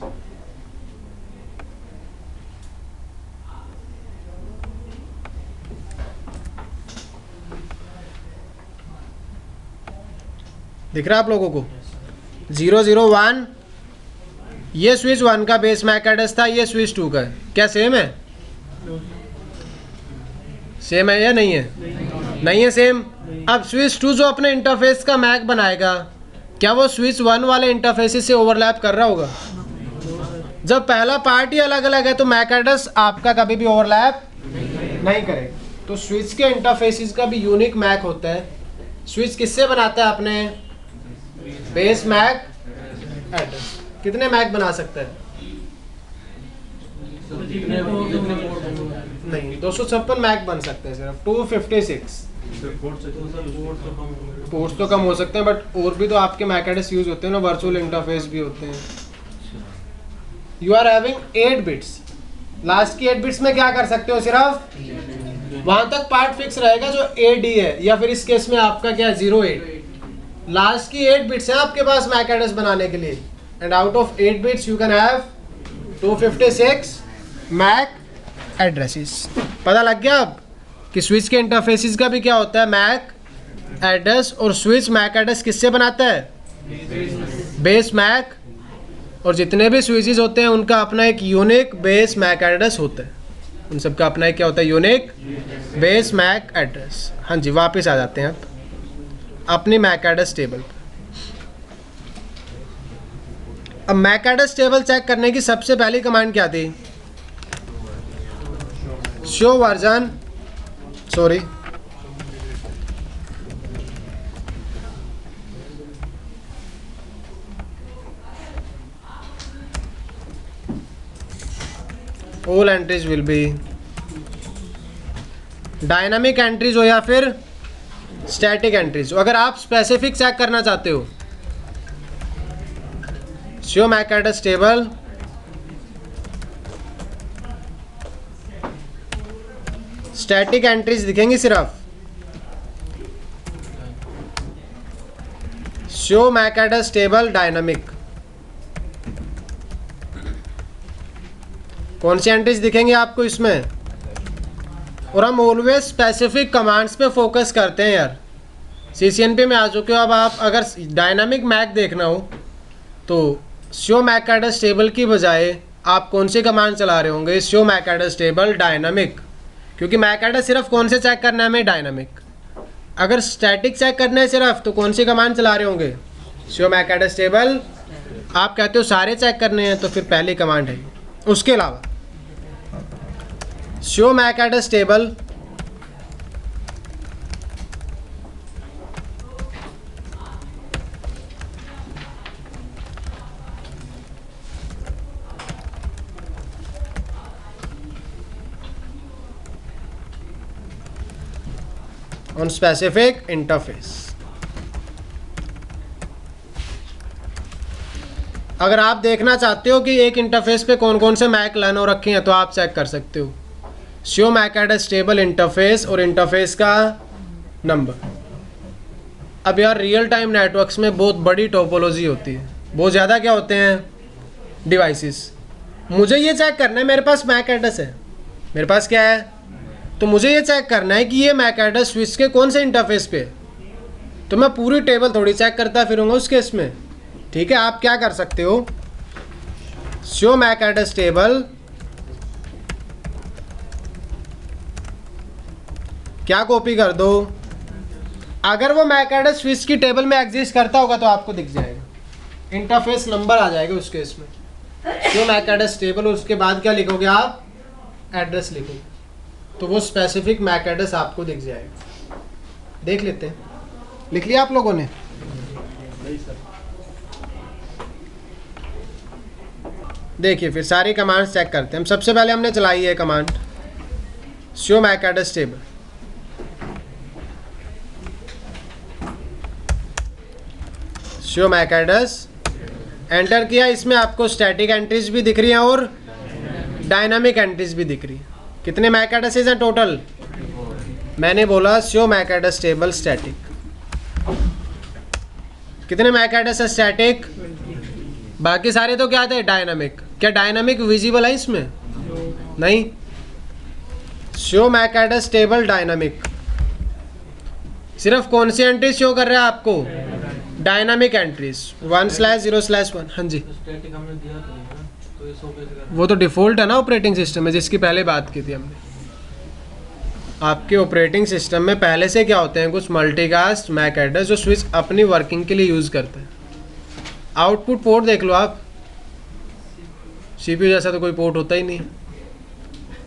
दिख रहा है आप लोगों को? 001 ये स्विच 1 का बेस मैक एड्रेस था, ये स्विच 2 का है। क्या सेम है? सेम है या नहीं है? नहीं है सेम। अब स्विच 2 जो अपने इंटरफेस का मैक बनाएगा, क्या वो स्विच 1 वाले इंटरफेस से ओवरलैप कर रहा होगा? जब पहला पार्ट ही अलग अलग है तो मैक एड्रेस आपका कभी भी ओवरलैप नहीं करेगा। तो स्विच के इंटरफेसेस का भी यूनिक मैक होता है। स्विच किससे बनाता है? अपने बेस मैक एड्रेस। कितने मैक बना सकता है? नहीं, 256 मैक बन सकते हैं सिर्फ। 256 पोर्ट्स तो कम हो सकते हैं, बट और भी तो आपके मैक एड्रेस यूज होते हैं ना, वर्चुअल इंटरफेस भी होते हैं। You are having 8 bits. Last की 8 बिट्स में क्या कर सकते हो? सिर्फ वहां तक पार्ट फिक्स रहेगा जो AD है, या फिर इस केस में आपका क्या है? 08। लास्ट की 8 बिट्स है आपके पास मैक एड्रेस बनाने के लिए, and out of 8 bits you can have 256 MAC addresses. पता लग गया अब कि स्विच के इंटरफेसेस का भी क्या होता है? MAC address. और स्विच मैक एड्रेस किससे बनाता है? Base MAC. और जितने भी स्विचेस होते हैं उनका अपना एक यूनिक बेस मैक एड्रेस होता है। उन सबका अपना एक क्या होता है? Unique base MAC address. हाँ जी, वापस आ जाते हैं आप अपनी मैक एड्रेस टेबल पर। अब मैक एड्रेस टेबल चेक करने की सबसे पहली कमांड क्या थी? Show version, sorry, all entries will be dynamic entries हो या फिर स्टैटिक एंट्रीज हो। अगर आप स्पेसिफिक चेक करना चाहते हो, show Mac address table static entries दिखेंगी सिर्फ। Show Mac address table dynamic, कौन सी एंट्रीज दिखेंगी आपको इसमें? और हम ऑलवेज स्पेसिफिक कमांड्स पे फोकस करते हैं यार। CCNP में आ चुके हो अब आप। अगर डायनामिक मैक देखना हो तो शो मैक एड्रेस टेबल की बजाय आप कौन सी कमांड चला रहे होंगे? Show Mac address table dynamic, क्योंकि मैक एड्रेस सिर्फ कौन से चेक करना है हमें? डायनामिक। अगर स्टैटिक चेक करना है सिर्फ तो कौन सी कमांड चला रहे होंगे? Show Mac address table. आप कहते हो सारे चेक करने हैं तो फिर पहली कमांड है। उसके अलावा show Mac address table on specific interface. अगर आप देखना चाहते हो कि एक इंटरफेस पे कौन कौन से मैक रन हो रखे हैं तो आप चेक कर सकते हो। Show Mac address table interface और इंटरफेस का नंबर। अब यार रियल टाइम नेटवर्क्स में बहुत बड़ी टोपोलॉजी होती है, बहुत ज़्यादा क्या होते हैं? डिवाइसेस। मुझे ये चेक करना है, मेरे पास मैक एड्रेस है, मेरे पास क्या है? तो मुझे ये चेक करना है कि ये मैक एड्रेस स्विच के कौन से इंटरफेस पे है। तो मैं पूरी टेबल थोड़ी चेक करता फिरूंगा उस केस में। ठीक है, आप क्या कर सकते हो? शो मैक एड्रेस टेबल क्या कॉपी कर दो, अगर वो मैक एड्रेस स्विच की टेबल में एग्जिस्ट करता होगा तो आपको दिख जाएगा, इंटरफेस नंबर आ जाएगा उस केस में। जो मैक एड्रेस टेबल, उसके बाद क्या लिखोगे आप, एड्रेस लिखोगे, तो वो स्पेसिफिक मैक एड्रेस आपको दिख जाएगा। देख लेते हैं, लिख लिया आप लोगों ने? देखिए फिर सारी कमांड्स चेक करते हैं हम। सबसे पहले हमने चलाई है command show Mac address table. Show Mac address enter किया, इसमें आपको स्टैटिक एंट्रीज भी दिख रही हैं और डायनामिक एंट्रीज भी दिख रही है। कितने मैक एड्रेसेस हैं टोटल? मैंने बोला show Mac address table static. कितने मैक एड्रेस है स्टैटिक? बाकी सारे तो क्या थे, डायनामिक। क्या डायनामिक विजिबल है इसमें? नहीं। Show Mac address table dynamic, सिर्फ कौन सी एंट्रीज शो कर रहा है आपको? Dynamic entries 1/0/1। हाँ जी, स्टैटिक हमने दिया तो नहीं है, तो ये शो कैसे करें? वो तो डिफ़ॉल्ट है ना ऑपरेटिंग सिस्टम में, जिसकी पहले बात की थी हमने। आपके ऑपरेटिंग सिस्टम में पहले से क्या होते हैं, कुछ मल्टीकास्ट मैक एड्रेस जो स्विच अपनी वर्किंग के लिए यूज़ करते हैं। आउटपुट पोर्ट देख लो आप, सीपीयू जैसा तो कोई पोर्ट होता ही नहीं।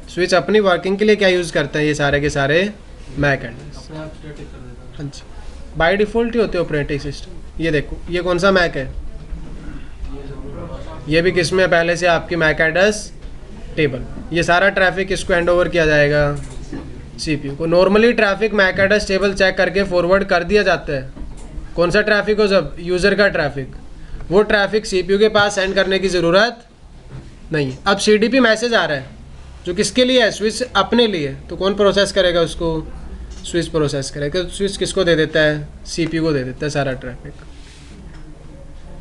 स्विच अपनी वर्किंग के लिए क्या यूज़ करते हैं, ये सारे के सारे मैक एड्रेस अपने आप स्टैटिक कर देता हाँ जी, बाय डिफ़ॉल्ट ही होते हैं ऑपरेटिंग सिस्टम। ये देखो, ये कौन सा मैक है? ये भी किस में पहले से आपकी मैक एड्रेस टेबल। ये सारा ट्रैफिक किसको हैंड ओवर किया जाएगा? सीपीयू को। Normally traffic MAC address table check करके फॉरवर्ड कर दिया जाता है। कौन सा ट्रैफिक हो? जब यूज़र का ट्रैफिक, वो ट्रैफिक सीपीयू के पास सेंड करने की ज़रूरत नहीं है। अब सीडीपी मैसेज आ रहा है जो किसके लिए है? स्विच अपने लिए। तो कौन प्रोसेस करेगा उसको? स्विच प्रोसेस करेगा। तो स्विच किसको दे देता है? सीपीयू को दे देता है सारा ट्रैफिक।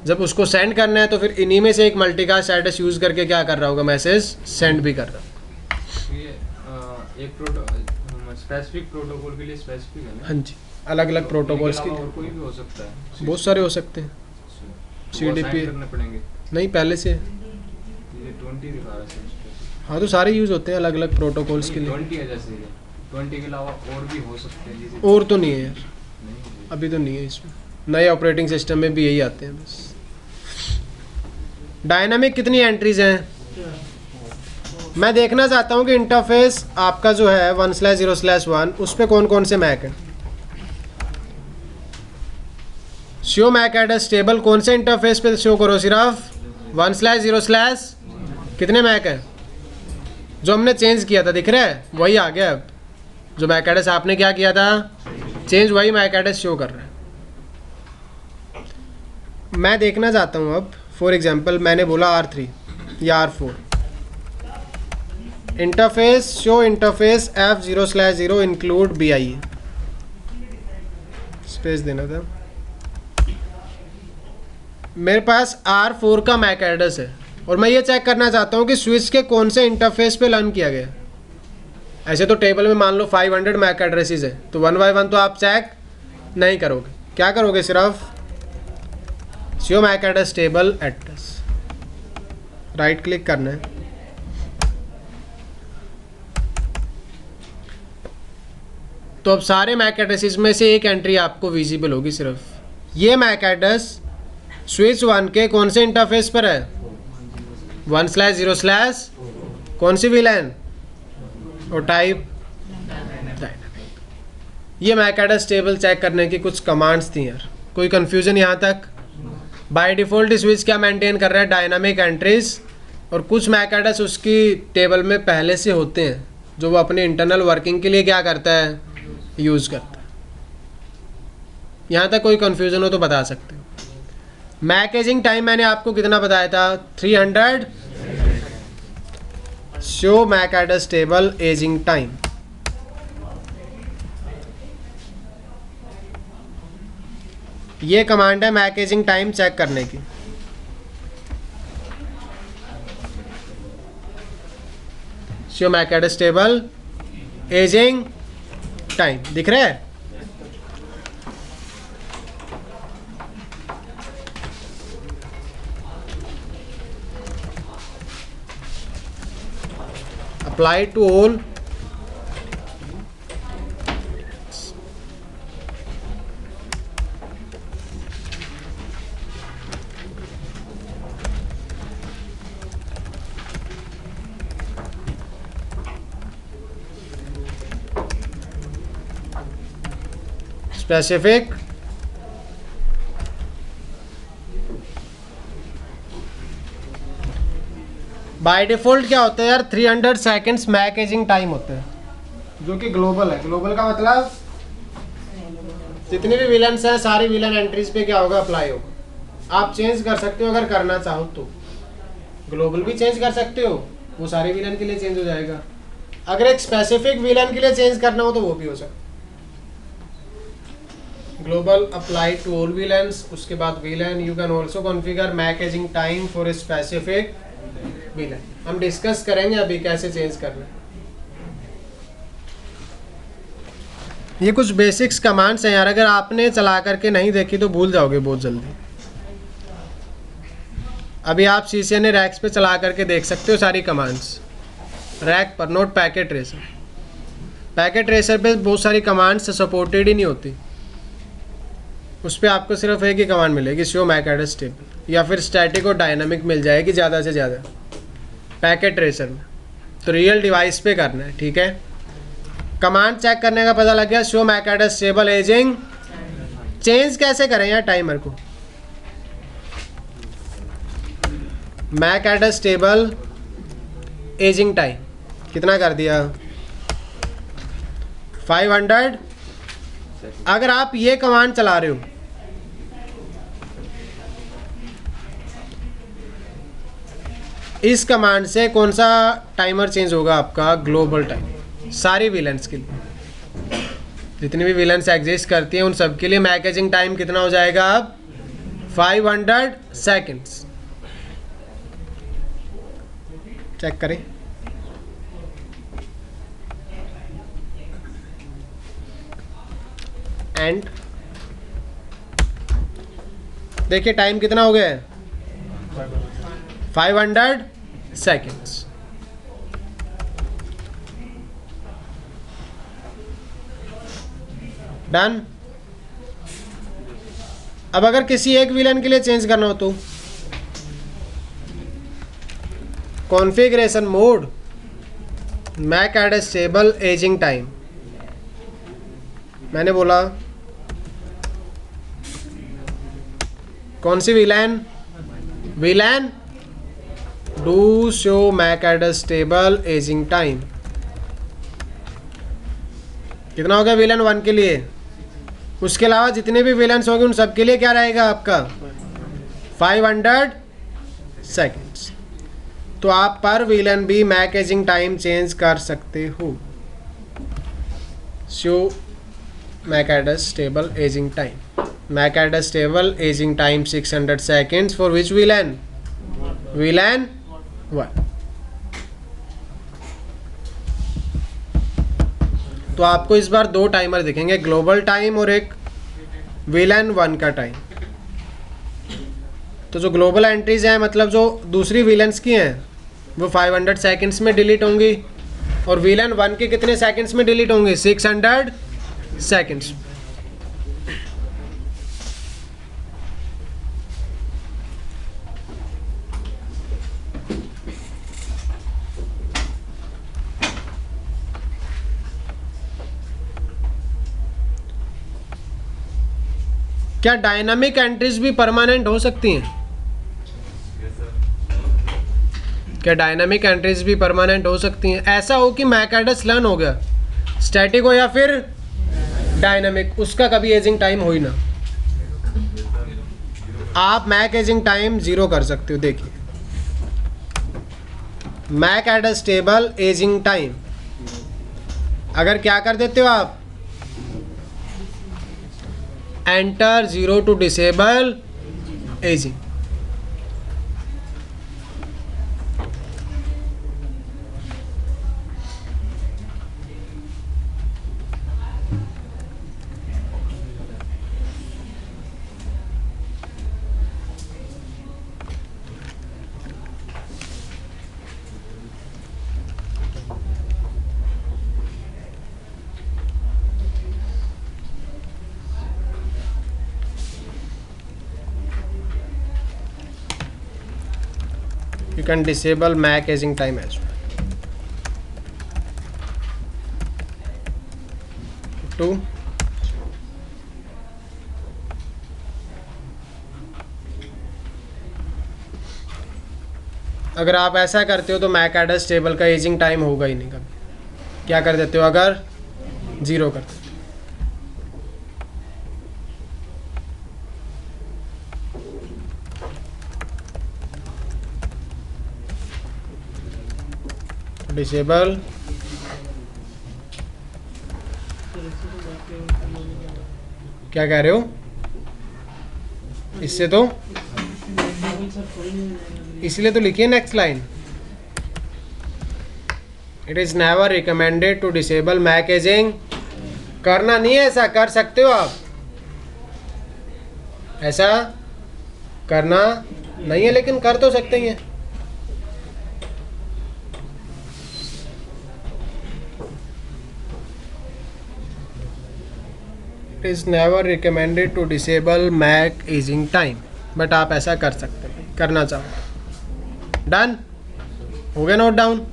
जब उसको सेंड करना है तो फिर इन्हीं में से एक मल्टीकास्ट एड्रेस यूज़ करके क्या कर रहा होगा? मैसेज सेंड भी कर रहा होगा। ये एक स्पेसिफिक प्रोटोकॉल के लिए स्पेसिफिक है ना? हाँ जी, अलग अलग प्रोटोकॉल्स की और कोई भी हो सकता है? बहुत सारे हो सकते हैं। वो CDP assign करने पड़ेंगे। नहीं, पहले से। ये 20 दिखा रहा है। हाँ, तो सारे यूज़ होते हैं अलग अलग प्रोटोकॉल्स के लिए। 20 है जैसे, 20 के अलावा और भी हो सकते हैं जैसे। और तो नहीं है यार, नहीं, अभी तो नहीं है इसमें। नए ऑपरेटिंग सिस्टम में भी यही आते हैं बस। डायनामिक कितनी एंट्रीज हैं? मैं देखना चाहता हूँ कि इंटरफेस आपका जो है 1/0/1 उस पर कौन कौन से मैक हैं। शो मैक एड्रेस टेबल कौन से इंटरफेस पे शो करो? सिर्फ 1/0/, कितने मैक हैं? जो हमने चेंज किया था, दिख रहा है? वही आ गया। अब जो मैक एड्रेस आपने क्या किया था चेंज, वही मैक एड्रेस शो कर रहा है। मैं देखना चाहता हूँ अब, फॉर एग्जांपल मैंने बोला R3 या R4, interface show interface F0/0 include BIE, space देना था। मेरे पास R4 का मैक एड्रेस है और मैं ये चेक करना चाहता हूँ कि स्विच के कौन से इंटरफेस पे लर्न किया गया। ऐसे तो टेबल में मान लो 500 मैक एड्रेसेस है, तो 1 बाय 1 तो आप चेक नहीं करोगे। क्या करोगे? सिर्फ show Mac address table address, right click करना है। तो अब सारे मैक एड्रेसेस में से एक एंट्री आपको विजिबल होगी। सिर्फ ये मैक एड्रेस स्विच 1 के कौन से इंटरफेस पर है? 1/0/, कौन सी VLAN और टाइप डायनामिक। ये मैक एड्रेस टेबल चेक करने की कुछ कमांड्स थी यार। कोई कंफ्यूजन यहाँ तक? बाय डिफ़ॉल्ट स्विच क्या मेंटेन कर रहा है? Dynamic entries. और कुछ मैक एड्रेस उसकी टेबल में पहले से होते हैं जो वो अपने इंटरनल वर्किंग के लिए क्या करता है? यूज़ करता है। यहाँ तक कोई कंफ्यूजन हो तो बता सकते हो। मैक एजिंग टाइम मैंने आपको कितना बताया था? 300। Show Mac address table aging time. ये कमांड है मैक एजिंग टाइम चेक करने की। Show Mac address table aging time दिख रहा है? apply to all specific by default क्या होता है यार, 300 सेकेंड्स मैक एजिंग टाइम होता है, जो कि ग्लोबल है। ग्लोबल का मतलब जितने भी विलन्स हैं सारी विलन एंट्रीज पे क्या होगा, अप्लाई होगा। आप चेंज कर सकते हो अगर करना चाहो तो, ग्लोबल भी चेंज कर सकते हो, वो सारे विलन के लिए चेंज हो जाएगा। अगर एक स्पेसिफिक विलन के लिए चेंज करना हो तो वो भी हो सकता है। Global apply to all VLANs, उसके बाद VLAN. You can also configure MAC aging time for a specific VLAN. हम डिस्कस करेंगे अभी कैसे चेंज करना है। ये कुछ बेसिक्स कमांड्स हैं यार, अगर आपने चला करके नहीं देखी तो भूल जाओगे बहुत जल्दी। अभी आप CCNA रैक्स पे चला करके देख सकते हो सारी कमांड्स, रैक पर, note packet tracer. Packet tracer पे बहुत सारी कमांड्स सपोर्टेड ही नहीं होती, उस पर आपको सिर्फ एक ही कमांड मिलेगी, शो मैक एड्रेस टेबल, या फिर स्टैटिक और डायनामिक मिल जाएगी ज़्यादा से ज़्यादा पैकेट ट्रेसर में। तो रियल डिवाइस पे करना है, ठीक है। कमांड चेक करने का पता लग गया, show Mac address table aging. Change कैसे करें यार टाइमर को, MAC address table aging time कितना कर दिया, 500। अगर आप ये कमांड चला रहे हो, इस कमांड से कौन सा टाइमर चेंज होगा आपका, ग्लोबल टाइम। सारी विलन्स के लिए, जितनी भी विलन्स एग्जिस्ट करती हैं उन सब के लिए मैक एजिंग टाइम कितना हो जाएगा अब, 500 सेकेंड्स। चेक करें, एंड देखिए टाइम कितना हो गया है, 500 सेकेंड्स। डन। अब अगर किसी एक विलन के लिए चेंज करना हो तो configuration mode, Mac address table aging time. मैंने बोला कौन सी VLAN, VLAN do show Mac address table aging time. कितना हो गया विलन 1 के लिए। उसके अलावा जितने भी विलन्स होंगे उन सब के लिए क्या रहेगा आपका, 500 सेकेंड्स। तो आप पर विलन भी मैक एजिंग टाइम चेंज कर सकते हो। Show Mac address table aging time, MAC address table aging time 600 seconds for which VLAN, VLAN 1। तो आपको इस बार 2 टाइमर दिखेंगे, ग्लोबल टाइम और एक विलन 1 का टाइम। तो जो ग्लोबल एंट्रीज हैं, मतलब जो दूसरी विलन्स की हैं, वो 500 सेकेंड्स में डिलीट होंगी, और विलन 1 के कितने सेकेंड्स में डिलीट होंगे, 600 सेकेंड्स। क्या डायनामिक एंट्रीज भी परमानेंट हो सकती हैं, क्या डायनामिक एंट्रीज भी परमानेंट हो सकती हैं। ऐसा हो कि मैक एड्रेस लर्न हो गया, स्टैटिक हो या फिर डायनामिक, उसका कभी एजिंग टाइम हो ही ना, आप मैक एजिंग टाइम 0 कर सकते हो। देखिए MAC address table aging time अगर क्या कर देते हो आप, enter 0 to disable aging. You can disable MAC aging time as well. 2 अगर आप ऐसा करते हो तो मैक एड्रेस टेबल का एजिंग टाइम होगा ही नहीं कभी। क्या कर देते हो अगर 0 कर देते हो। डिसेबल क्या कह रहे हो? इससे तो इसलिए तो लिखिए next line, it is never recommended to disable MAC aging. करना नहीं है, ऐसा कर सकते हो आप, ऐसा करना नहीं है लेकिन कर तो सकते ही हैं। It is never recommended to disable MAC aging time, but आप ऐसा कर सकते हैं, करना चाहो। डन हो गया नोट डाउन।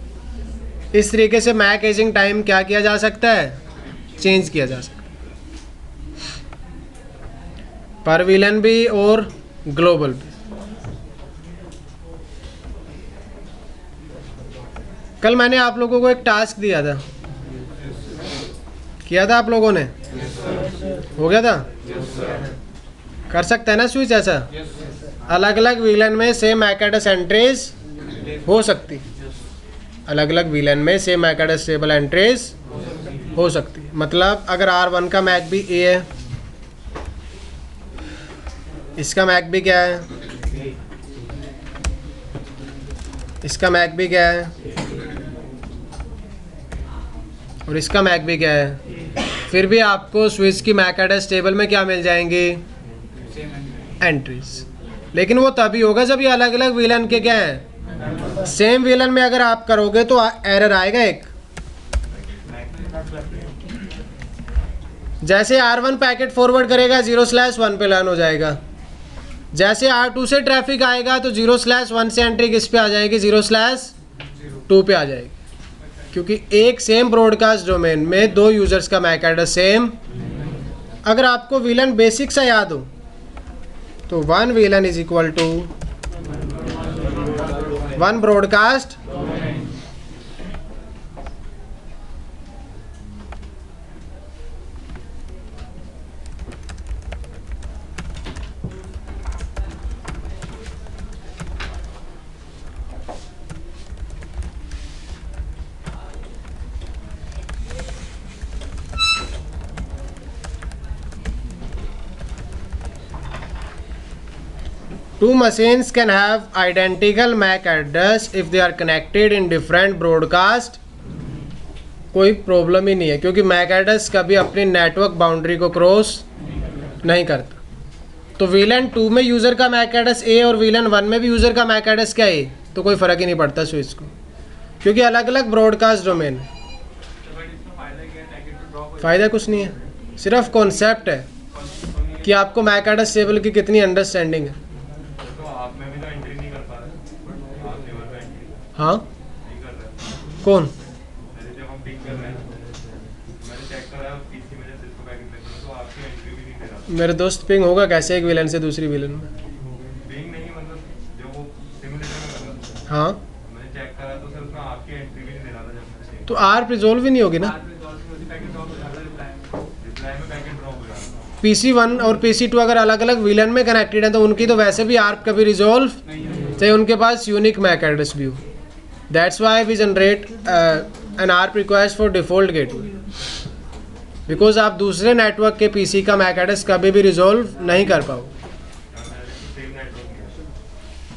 इस तरीके से मैक एजिंग टाइम क्या किया जा सकता है? चेंज किया जा सकता है, पर विलन भी और ग्लोबल भी। कल मैंने आप लोगों को एक टास्क दिया था, किया था आप लोगों ने? हो गया था? कर सकते हैं ना स्विच ऐसा? अलग अलग विलन में सेम मैक एड्रेस एंट्रीज हो सकती, अलग अलग विलन में same MAC address table entries हो सकती। मतलब अगर R1 का मैक भी A है, इसका मैक भी क्या है, इसका मैक भी क्या है, और इसका मैक भी क्या है, फिर भी आपको स्विच की मैक एड्रेस टेबल में क्या मिल जाएंगी? एंट्रीज। लेकिन वो तभी होगा जब ये अलग अलग विलन के क्या है, सेम विलन में अगर आप करोगे तो एरर आएगा एक। जैसे R1 पैकेट फॉरवर्ड करेगा 0/1 पे लर्न हो जाएगा, जैसे R2 से ट्रैफिक आएगा तो 0/1 से एंट्री किस पे आ जाएगी? 0/2 पे आ जाएगी, क्योंकि एक सेम ब्रॉडकास्ट डोमेन में दो यूजर्स का मैक एड्रेस सेम। अगर आपको विलन बेसिक सा याद हो तो 1 VLAN is equal to 1 broadcast Two machines can have identical MAC address if they are connected in different broadcast। कोई प्रॉब्लम ही नहीं है, क्योंकि मैक एड्रेस कभी अपनी नेटवर्क बाउंड्री को क्रॉस नहीं करता। तो विलन 2 में यूज़र का मैक एड्रेस A और विलन 1 में भी यूज़र का मैक एड्रेस क्या है, तो कोई फ़र्क ही नहीं पड़ता स्विच को, क्योंकि अलग अलग ब्रॉडकास्ट डोमेन। फ़ायदा कुछ नहीं है, सिर्फ कॉन्सेप्ट है कि आपको मैक एड्रेस टेबल की कितनी अंडरस्टैंडिंग है। हाँ कौन? मेरे दोस्त पिंग होगा कैसे एक विलन से दूसरी विलन में? पिंग नहीं, मतलब जो वो सिमुलेटर में कर हाँ मैंने चेक करा तो सर उसमें आपकी एंट्री भी नहीं दे रहा था जब मैंने तो आर रिजोल्व ही नहीं होगी ना। रिप्लाई में पैकेट ड्रॉप हो जाता। PC1 और PC2 अगर अलग अलग विलन में कनेक्टेड है तो उनकी तो वैसे भी आर्प कभी रिजोल्व, चाहे उनके पास यूनिक मैक एड्रेस भी हो। That's why we generate an ARP request for default gateway, because आप दूसरे नेटवर्क के PC का मैक एड्रेस कभी भी रिजोल्व नहीं कर पाओ।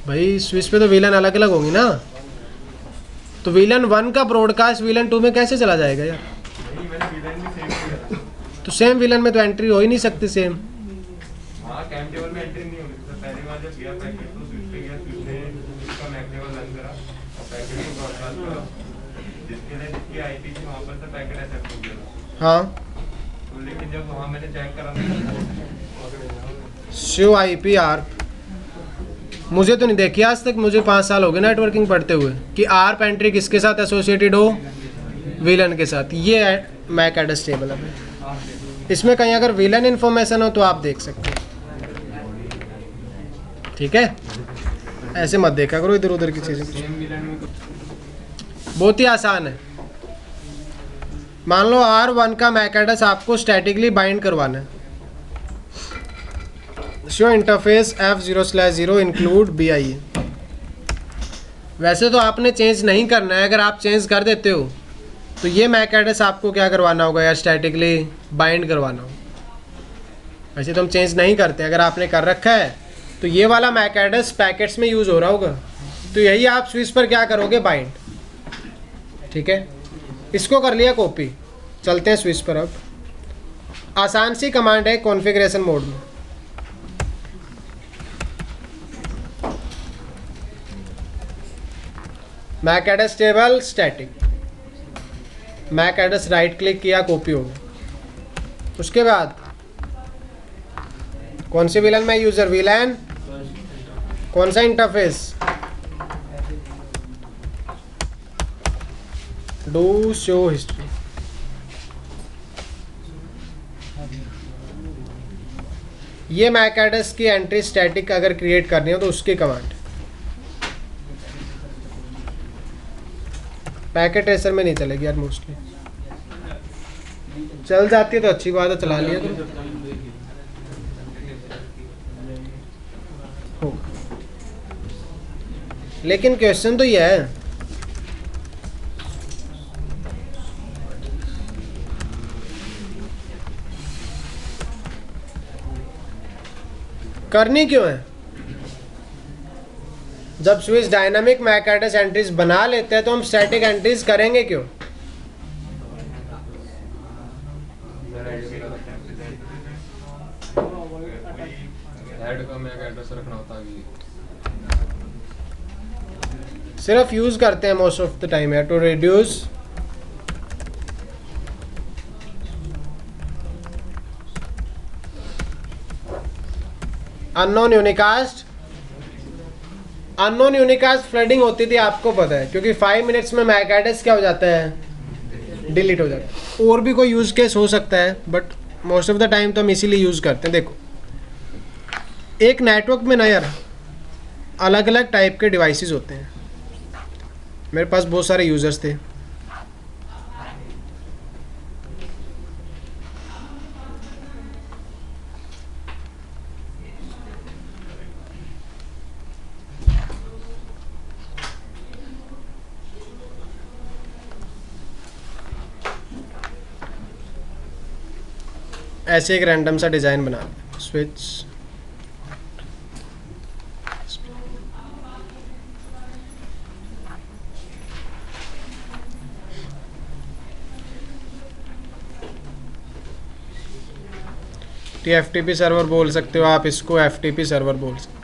भाई स्विच पे तो विलन अलग अलग होंगी ना, तो विलन 1 का ब्रॉडकास्ट विलन 2 में कैसे चला जाएगा यार? नहीं, मैंने विलन भी सेम किया था। तो सेम विलन में तो एंट्री हो ही नहीं सकती सेम। हाँ, कैम टेबल में एंट्री नहीं होगी। तो पहली बार जब गया पैकेट तो स्विच पे गया, स्विच ने उसका मैक टेबल रन करा और पैकेट को ब्रॉडकास्ट करा, जिसके लिए जिसकी आईपी थी वहाँ पर से पैकेट एक्सेप्ट हो गया। हाँ तो लेकिन जब वहाँ मैंने चेक करा शो IP आर्प मुझे तो नहीं देखी आज तक, मुझे 5 साल हो गए नेटवर्किंग पढ़ते हुए, कि आर्प एंट्री किसके साथ एसोसिएटेड हो? विलन के साथ। ये मैक एड्रेस टेबल है, इसमें कहीं अगर विलन इन्फॉर्मेशन हो तो आप देख सकते हैं। ठीक है, ऐसे मत देखा करो इधर उधर की चीज़ें। सेम विलन में तो बहुत ही आसान है। मान लो R1 का मैक एड्रेस आपको स्टैटिकली बाइंड करवाना है। Show interface F0/0 include BIE। वैसे तो आपने चेंज नहीं करना है, अगर आप चेंज कर देते हो तो ये मैक एड्रेस आपको क्या करवाना होगा यार, स्टैटिकली बाइंड करवाना होगा। वैसे तो हम चेंज नहीं करते, अगर आपने कर रखा है तो ये वाला मैक एड्रेस पैकेट्स में यूज़ हो रहा होगा, तो यही आप स्विच पर क्या करोगे, बाइंड। ठीक है, इसको कर लिया कॉपी। चलते हैं स्विच पर। अब आसान सी कमांड है कॉन्फ़िगरेशन मोड में। MAC address table static, MAC address right click किया, कॉपी हो गया। उसके बाद कौन सी विलन में, यूजर विलन, कौन सा इंटरफेस, डू शो हिस्ट्री। ये मैक एड्रेस की एंट्री स्टैटिक अगर क्रिएट करनी हो तो उसकी कमांड। पैकेट ट्रेसर में नहीं चलेगी यार, मोस्टली चल जाती है तो अच्छी बात है, चला लिया तो हो। लेकिन क्वेश्चन तो ये है, करनी क्यों है? जब switch dynamic MAC address entries बना लेते हैं तो हम स्टैटिक एंट्रीज करेंगे क्यों? हेड का मैक एड्रेस रखना होता है कि सिर्फ यूज करते हैं मोस्ट ऑफ द टाइम यार, to reduce unknown unicast. Unknown unicast flooding होती थी, आपको पता है, क्योंकि 5 मिनट्स में मैक एड्रेस क्या हो जाता है, डिलीट हो जाता है। और भी कोई यूज केस हो सकता है, but most of the time तो हम इसीलिए यूज करते हैं। देखो, एक नेटवर्क में ना यार अलग अलग टाइप के डिवाइसेस होते हैं। मेरे पास बहुत सारे यूजर्स थे, ऐसे एक रैंडम सा डिज़ाइन बना लें। स्विच TFTP सर्वर बोल सकते हो आप इसको, FTP सर्वर बोल सकते हो।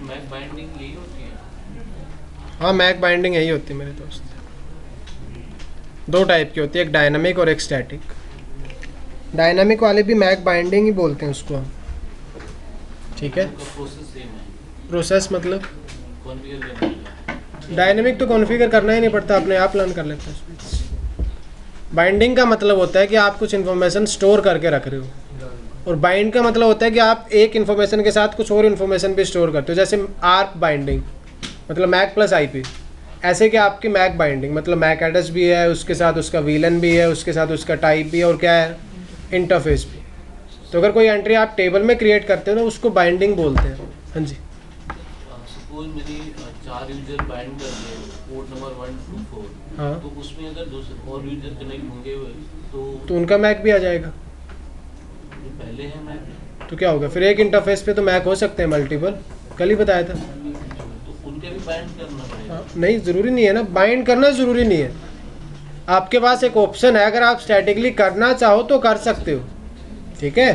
मैक बाइंडिंग यही होती है। हाँ, मैक बाइंडिंग यही होती है मेरे दोस्त। 2 टाइप की होती है, एक डायनामिक और एक स्टैटिक। डायनामिक वाले भी मैक बाइंडिंग ही बोलते हैं उसको, ठीक है। प्रोसेस सेम है, प्रोसेस मतलब कॉन्फ़िगर करना है। डायनेमिक तो कॉन्फ़िगर करना ही नहीं पड़ता, अपने आप लर्न कर लेते हैं। बाइंडिंग का मतलब होता है कि आप कुछ इन्फॉर्मेशन स्टोर करके रख रहे हो, और बाइंड का मतलब होता है कि आप एक इन्फॉर्मेशन के साथ कुछ और इन्फॉर्मेशन भी स्टोर करते हो। जैसे आर्क बाइंडिंग मतलब मैक प्लस IP, ऐसे कि आपकी मैक बाइंडिंग मतलब मैक एड्रेस भी है, उसके साथ उसका वीलन भी है, उसके साथ उसका टाइप भी है, और क्या है, इंटरफेस भी। तो अगर कोई एंट्री आप टेबल में क्रिएट करते हो तो उसको बाइंडिंग बोलते हैं। हाँ जी, सपोज मेरी 4 यूजर बाइंड कर रहे हैं पोर्ट नंबर 1 to 4, हाँ, तो उसमें अगर दूसरे और यूजर कनेक्ट होंगे तो उनका मैक भी आ जाएगा। जो पहले है मैक, तो क्या होगा फिर, एक इंटरफेस पे तो मैक हो सकते हैं मल्टीपल, कल ही बताया था। तो उनके भी बाइंड करना पड़ेगा। हाँ, नहीं ज़रूरी नहीं है ना, बाइंड करना ज़रूरी नहीं है। आपके पास एक ऑप्शन है, अगर आप स्टैटिकली करना चाहो तो कर सकते हो, ठीक है।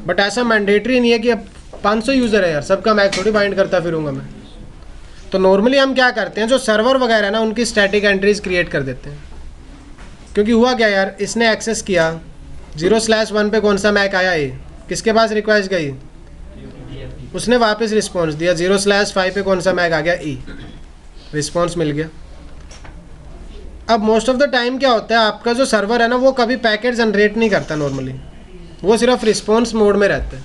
बट ऐसा मैंडेटरी नहीं है कि अब 500 यूज़र है यार, सबका मैक थोड़ी बाइंड करता फिरूंगा मैं। तो नॉर्मली हम क्या करते हैं, जो सर्वर वगैरह है ना, उनकी स्टैटिक एंट्रीज क्रिएट कर देते हैं। क्योंकि हुआ क्या यार, इसने एक्सेस किया 0/1 पे कौन सा मैक आया, ये किसके पास रिक्वेस्ट गई, उसने वापस रिस्पॉन्स दिया। 0/5 पे कौन सा मैक आ गया, E, रिस्पॉन्स मिल गया। अब मोस्ट ऑफ द टाइम क्या होता है, आपका जो सर्वर है ना वो कभी पैकेट जनरेट नहीं करता नॉर्मली, वो सिर्फ रिस्पॉन्स मोड में रहता है।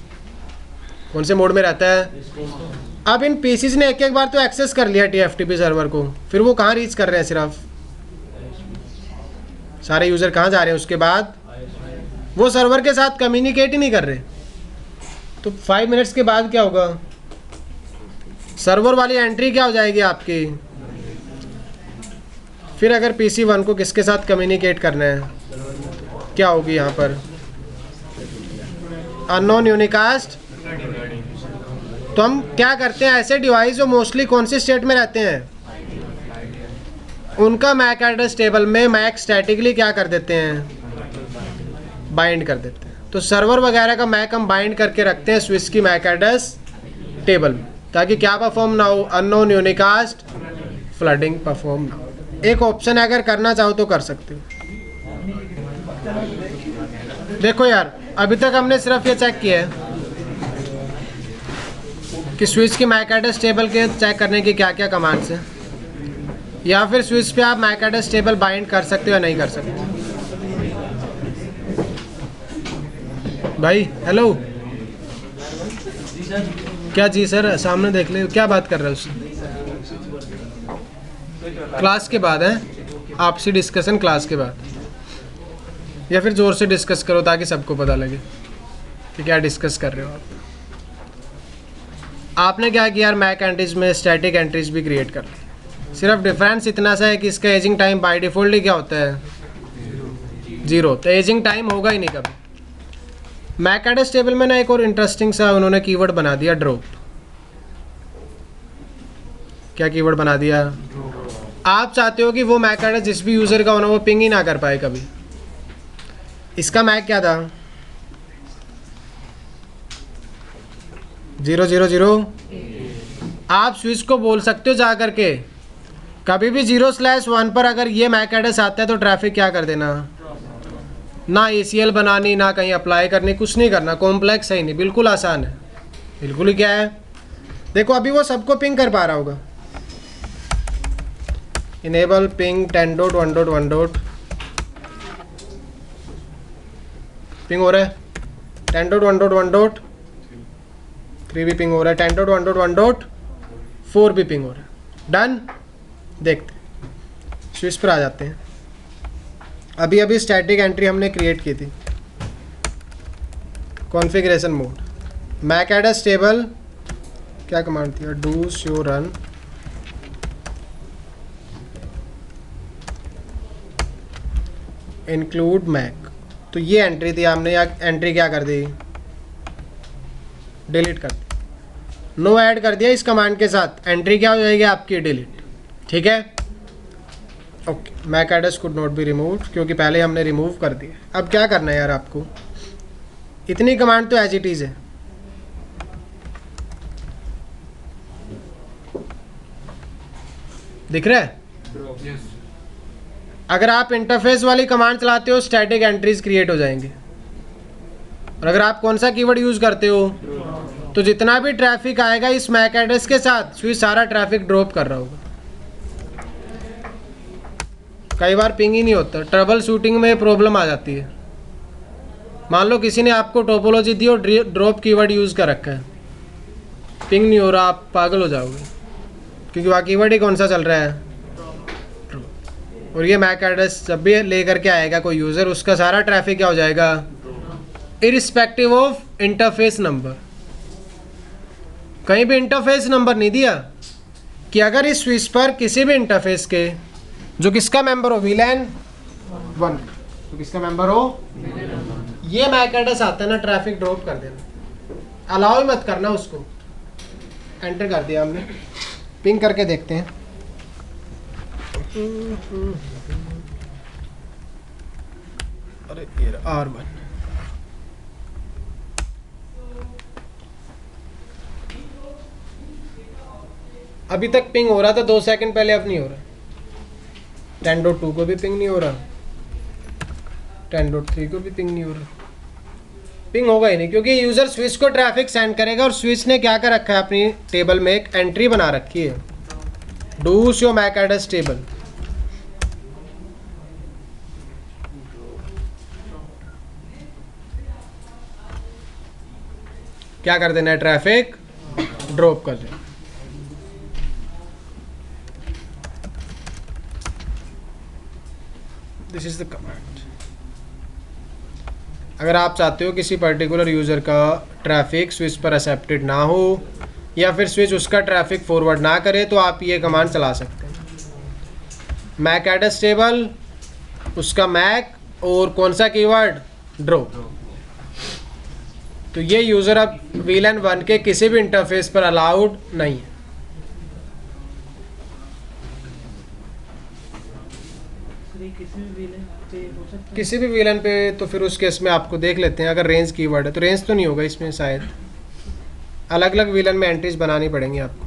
कौन से मोड में रहता है? अब इन पीसीज ने एक एक बार तो एक्सेस कर लिया TFTP सर्वर को, फिर वो कहाँ रीच कर रहे हैं, सिर्फ सारे यूज़र कहाँ जा रहे हैं, उसके बाद वो सर्वर के साथ कम्युनिकेट ही नहीं कर रहे। तो 5 मिनट्स के बाद क्या होगा, सर्वर वाली एंट्री क्या हो जाएगी आपकी। फिर अगर PC1 को किसके साथ कम्युनिकेट करना है, क्या होगी यहाँ पर, अननोन यूनिकास्ट। तो हम क्या करते हैं, ऐसे डिवाइस जो मोस्टली कौन सी स्टेट में रहते हैं, उनका मैक एड्रेस टेबल में मैक स्टैटिकली क्या कर देते हैं, बाइंड कर देते हैं। तो सर्वर वगैरह का मैक हम बाइंड करके रखते हैं स्विच की मैक एड्रेस टेबल में, ताकि क्या परफॉर्म ना हो, अननोन यूनिकास्ट फ्लडिंग परफॉर्म ना हो। एक ऑप्शन है, अगर करना चाहो तो कर सकते हो। देखो यार, अभी तक हमने सिर्फ ये चेक किया है कि स्विच की मैक एड्रेस टेबल के चेक करने की क्या क्या कमांड्स हैं, या फिर स्विच पे आप मैक एड्रेस टेबल बाइंड कर सकते हो या नहीं कर सकते। भाई हेलो, क्या जी सर, सामने देख ले, क्या बात कर रहे हो उससे? क्लास के बाद है, आपसी डिस्कशन क्लास के बाद, या फिर ज़ोर से डिस्कस करो ताकि सबको पता लगे कि क्या डिस्कस कर रहे हो आप। आपने क्या किया यार, मैक एंट्रीज में स्टैटिक एंट्रीज भी क्रिएट कर ली। सिर्फ डिफरेंस इतना सा है कि इसका एजिंग टाइम बाय डिफ़ॉल्ट ही क्या होता है, 0। तो एजिंग टाइम होगा ही नहीं कभी। मैक एड्रेस टेबल में ना एक और इंटरेस्टिंग सा उन्होंने कीवर्ड बना दिया, ड्रॉप। क्या कीवर्ड बना दिया? आप चाहते हो कि वो मैक एड्रेस जिस भी यूज़र का होना वो पिंग ही ना कर पाए कभी। इसका मैक क्या था, 000। आप स्विच को बोल सकते हो जा करके, कभी भी 0/1 पर अगर ये मैक एड्रेस आता है तो ट्रैफिक क्या कर देना, ना ACL बनानी, ना कहीं अप्लाई करनी, कुछ नहीं करना। कॉम्प्लेक्स है ही नहीं, बिल्कुल आसान है, बिल्कुल ही क्या है। देखो अभी वो सबको पिंग कर पा रहा होगा, इनेबल पिंग 10.1.1. पिंग हो रहा है 10.1.1.3 भी पिंग हो रहा है, 10.1.1.4 भी पिंग हो रहा है। डन। देखते स्विच पर आ जाते हैं। अभी अभी स्टैटिक एंट्री हमने क्रिएट की थी, configuration mode, Mac address table, क्या कमांड थी, do show run include MAC. तो ये एंट्री थी, हमने या एंट्री क्या कर दी, डिलीट कर दी, नो ऐड कर दिया। इस कमांड के साथ एंट्री क्या हो जाएगी आपकी, डिलीट। ठीक है, okay. MAC address could not be removed, क्योंकि पहले हमने रिमूव कर दिया। अब क्या करना है यार आपको, इतनी कमांड तो एज इट इज़ है। दिख रहा है? अगर आप इंटरफेस वाली कमांड चलाते हो स्टैटिक एंट्रीज क्रिएट हो जाएंगे, और अगर आप कौन सा कीवर्ड यूज़ करते हो, तो जितना भी ट्रैफिक आएगा इस मैक एड्रेस के साथ स्विच सारा ट्रैफिक ड्रॉप कर रहा होगा। कई बार पिंग ही नहीं होता, ट्रबल शूटिंग में प्रॉब्लम आ जाती है। मान लो किसी ने आपको टोपोलॉजी दी और ड्रॉप कीवर्ड यूज़ कर रखा है, पिंग नहीं हो रहा, आप पागल हो जाओगे, क्योंकि वहाँ कीवर्ड ही कौन सा चल रहा है। और ये मैक एड्रेस जब भी ले करके आएगा कोई यूज़र, उसका सारा ट्रैफिक क्या हो जाएगा, इरिस्पेक्टिव ऑफ इंटरफेस नंबर। कहीं भी इंटरफेस नंबर नहीं दिया कि अगर इस स्विच पर किसी भी इंटरफेस के जो किसका मेंबर हो, VLAN 1, तो किसका मेंबर हो, ये मैक एड्रेस आता है ना, ट्रैफिक ड्रॉप कर देना, अलाउ ही मत करना उसको। एंटर कर दिया हमने, पिंग करके देखते हैं। अरे ये R1, अभी तक पिंग हो रहा था 2 सेकंड पहले, अब नहीं हो रहा। 10.2 को भी पिंग नहीं हो रहा, 10.3 को भी पिंग नहीं हो रहा। पिंग होगा ही नहीं, क्योंकि यूज़र स्विच को ट्रैफिक सेंड करेगा, और स्विच ने क्या कर रखा है अपनी टेबल में, एक एंट्री बना रखी है, do show Mac address table. क्या कर देना है, ट्रैफिक ड्रॉप कर देना। This is the command. अगर आप चाहते हो किसी पर्टिकुलर यूज़र का ट्रैफिक स्विच पर एक्सेप्टेड ना हो या फिर स्विच उसका ट्रैफिक फॉरवर्ड ना करे तो आप ये कमांड चला सकते हैं, मैक एड्रेस टेबल, उसका मैक और कौन सा कीवर्ड, ड्रॉप। तो ये यूज़र अब VLAN 1 के किसी भी इंटरफेस पर अलाउड नहीं है। किसी भी VLAN पे तो फिर उस केस में आपको देख लेते हैं, अगर रेंज कीवर्ड है तो रेंज तो नहीं होगा इसमें, शायद अलग अलग VLAN में एंट्रीज बनानी पड़ेंगी आपको।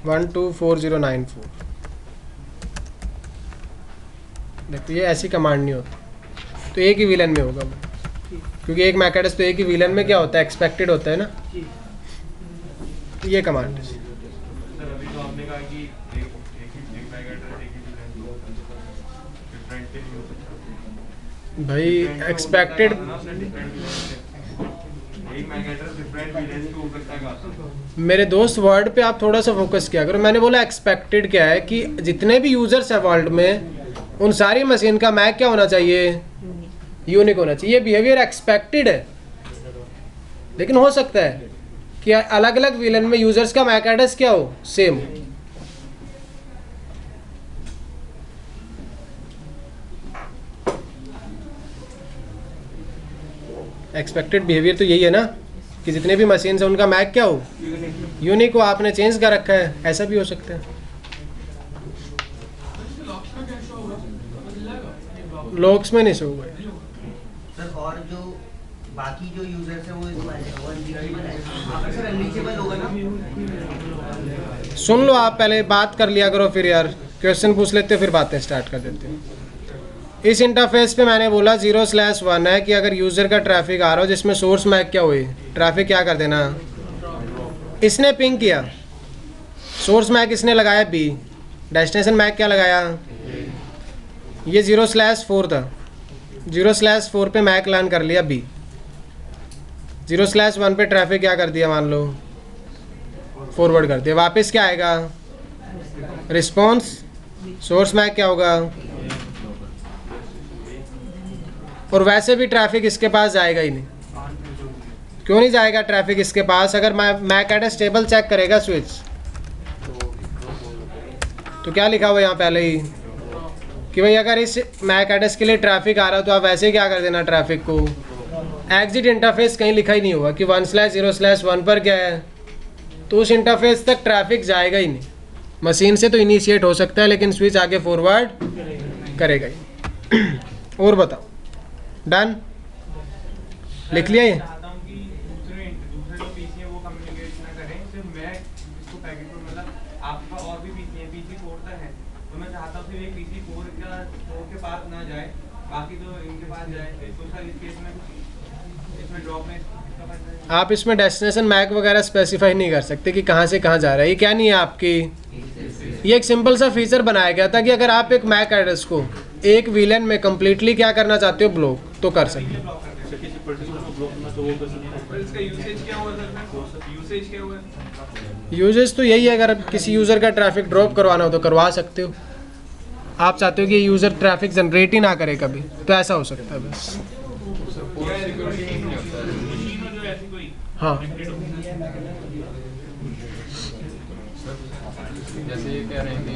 वन 24094। देखो ये ऐसी कमांड नहीं होती, तो एक ही VLAN में होगा वो, क्योंकि एक मैक एड्रेस तो एक ही VLAN में क्या होता है, एक्सपेक्टेड होता है ना। तो ये कमांड है। सर अभी तो आपने कहा कि एक मैक एड्रेस एक ही VLAN को डिफरेंट के नहीं हो सकता भाई एक्सपेक्टेड, एक मैक एड्रेस डिफरेंट VLAN को हो सकता है कहाँ? मेरे दोस्त वर्ड पे आप थोड़ा सा फोकस किया करो। मैंने बोला एक्सपेक्टेड क्या है कि जितने भी यूजर्स है वर्ल्ड में उन सारी मशीन का मैक क्या होना चाहिए, यूनिक होना चाहिए। बिहेवियर एक्सपेक्टेड है, लेकिन हो सकता है कि अलग अलग VLAN में यूजर्स का मैक एड्रेस क्या हो, सेम। एक्सपेक्टेड बिहेवियर तो यही है ना कि जितने भी मशीन है उनका मैक क्या हो, यूनिक को आपने चेंज कर रखा है, ऐसा भी हो सकता है। लॉक्स में नहीं शो हुआ है सर। और जो बाकी जो यूजर्स हैं वो इसमें सर अनरीचेबल होगा ना। सुन लो, आप पहले बात कर लिया करो, फिर यार क्वेश्चन पूछ लेते हो फिर बातें स्टार्ट कर देते हो। इस इंटरफेस पे मैंने बोला 0/1 है कि अगर यूज़र का ट्रैफिक आ रहा हो जिसमें सोर्स मैक क्या हुई, ट्रैफिक क्या कर देना, इसने पिंग किया, सोर्स मैक इसने लगाया B, डेस्टिनेशन मैक क्या लगाया, ये 0/4 था, 0/4 पे मैक लैंड कर लिया B, 0/1 पे ट्रैफिक क्या कर दिया, मान लो फॉरवर्ड कर दिया। वापस क्या आएगा, रिस्पॉन्स, सोर्स मैक क्या होगा, और वैसे भी ट्रैफिक इसके पास जाएगा ही नहीं। क्यों नहीं जाएगा ट्रैफिक इसके पास, अगर मैक एड्रेस टेबल चेक करेगा स्विच तो क्या लिखा हुआ यहाँ पहले ही कि भाई अगर इस मैक एड्रेस के लिए ट्रैफिक आ रहा हो तो आप वैसे क्या कर देना, ट्रैफिक को एग्जिट इंटरफेस कहीं लिखा ही नहीं होगा कि 1/0/1 पर क्या है, तो उस इंटरफेस तक ट्रैफिक जाएगा ही नहीं। मशीन से तो इनिशिएट हो सकता है लेकिन स्विच आगे फॉरवर्ड करेगा ही। और बताओ, डन, लिख लिया ये। चाहता हूँ कि दूसरे जो पीसी है वो कम्युनिकेट ना करें, सिर्फ मैं इसको पैकेट पर, मतलब आपका और भी पीसी है, पीसी 4 तक है, तो मैं चाहता हूँ सिर्फ एक पीसी 4 के पास ना जाए, बाकी तो इनके पास जाए। तो सर इस केस में इसमें ड्रॉप में इसका फायदा है? आप इसमें डेस्टिनेशन मैक वगैरह स्पेसिफाई नहीं कर सकते कि कहाँ से कहाँ जा रहा है। ये क्या नहीं है आपकी, ये एक सिंपल सा फीचर बनाया गया था कि अगर आप एक मैक एड्रेस को एक VLAN में कम्प्लीटली क्या करना चाहते हो, ब्लॉक, तो कर सकते हो। इसका यूसेज क्या हुआ सर, यूसेज क्या हुआ? यूजेस तो यही है, अगर किसी यूज़र का ट्रैफिक ड्रॉप करवाना हो तो करवा सकते हो। आप चाहते हो कि ये यूज़र ट्रैफिक जनरेट ही ना करे कभी, तो ऐसा हो सकता है बस। हाँ, जैसे ये कह रहे हैं कि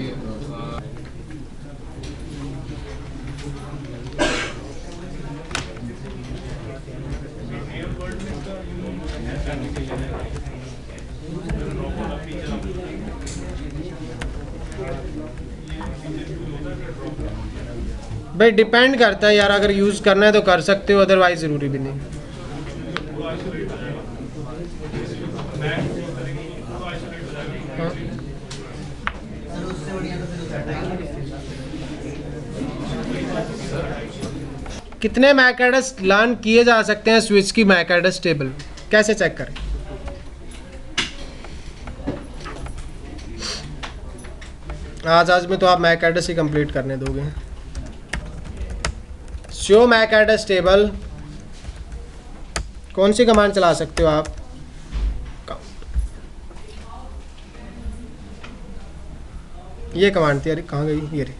भाई डिपेंड करता है यार, अगर यूज़ करना है तो कर सकते हो, अदरवाइज ज़रूरी भी नहीं। हाँ। सर उससे बढ़िया तो फिर हटाएंगे। कितने मैक एड्रेस लर्न किए जा सकते हैं स्विच की मैक एड्रेस टेबल, कैसे चेक करें? आज में तो आप मैक एड्रेस ही कंप्लीट करने दोगे। शो मैक एड्रेस टेबल, कौन सी कमांड चला सकते हो आप? ये कमांड थी, अरे कहाँ गई ये रही।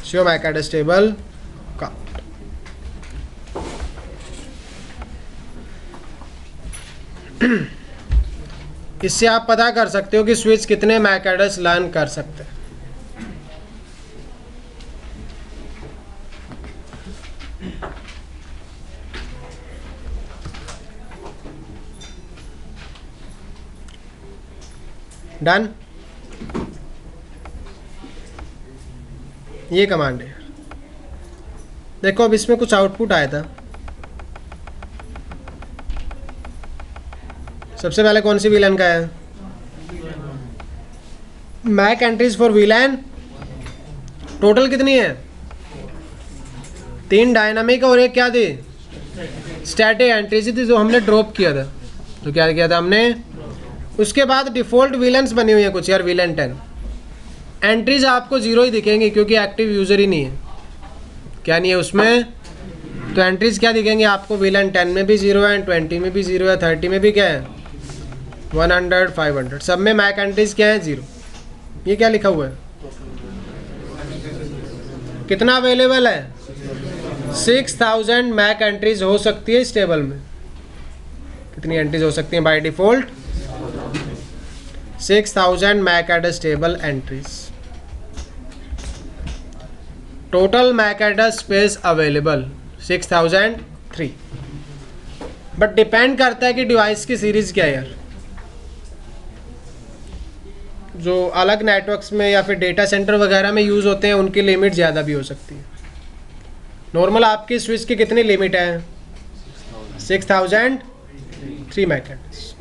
Show Mac address table count. इससे आप पता कर सकते हो कि स्विच कितने मैक एड्रेस लर्न कर सकते हैं। डन। ये कमांड है। देखो अब इसमें कुछ आउटपुट आया था। सबसे पहले कौन सी वीलैन का है? MAC entries for VLAN total कितनी है? 3 डायनामिक और एक क्या थी? स्टैटिक एंट्रीज थी जो हमने ड्रॉप किया था। तो क्या किया था हमने? उसके बाद डिफ़ॉल्ट वीलेंस बनी हुई है कुछ यार, वीलेन 10। एंट्रीज आपको 0 ही दिखेंगी क्योंकि एक्टिव यूज़र ही नहीं है। क्या नहीं है उसमें? तो एंट्रीज क्या दिखेंगे आपको? वीलेन 10 में भी 0 है, 20 में भी 0 है, 30 में भी क्या है? 100, 500, सब में मैक एंट्रीज क्या है? 0। ये क्या लिखा हुआ है? कितना अवेलेबल है? 6000 मैक एंट्रीज हो सकती है इस टेबल में। कितनी एंट्रीज हो सकती हैं by default? 6000 MAC address table entries. Total MAC address space available 6003। But depend करता है कि डिवाइस की सीरीज़ क्या है यार। जो अलग नेटवर्क्स में या फिर डेटा सेंटर वगैरह में यूज़ होते हैं उनकी लिमिट ज़्यादा भी हो सकती है। नॉर्मल आपकी स्विच की कितनी लिमिट है? 6003 मैक एड्रेस।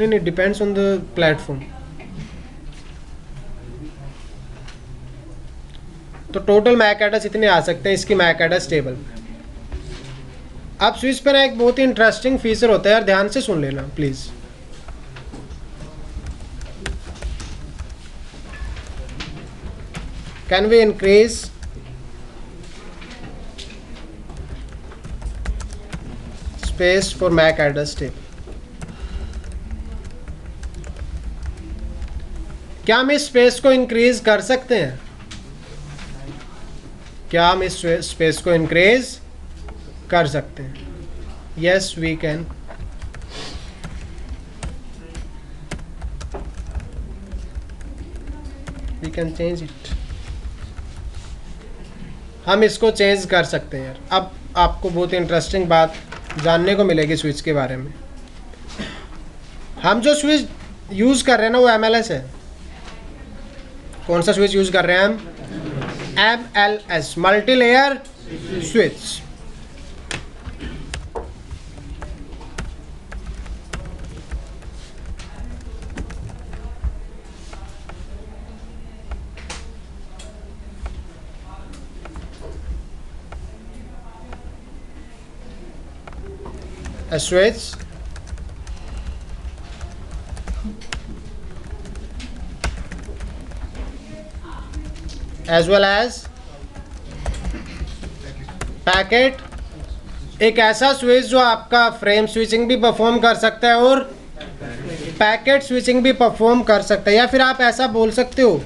नहीं, डिपेंड्स ऑन द प्लेटफॉर्म। तो टोटल मैक एड्रेस इतने आ सकते हैं इसकी मैक एड्रेस टेबल में। अब स्विच पे ना एक बहुत ही इंटरेस्टिंग फीचर होता है यार, ध्यान से सुन लेना please. Can we increase space for MAC address table? क्या हम इस स्पेस को इंक्रीज कर सकते हैं? क्या हम इस स्पेस को इंक्रीज कर सकते हैं? Yes we can. We can change it. हम इसको चेंज कर सकते हैं यार। अब आपको बहुत इंटरेस्टिंग बात जानने को मिलेगी स्विच के बारे में। हम जो स्विच यूज़ कर रहे हैं ना वो MLS है। कौन सा स्विच यूज़ कर रहे हैं हम? MLS, multi layer switch. A switch as well as packet, एक ऐसा स्विच जो आपका फ्रेम स्विचिंग भी परफॉर्म कर सकता है और पैकेट स्विचिंग भी परफॉर्म कर सकता है। या फिर आप ऐसा बोल सकते हो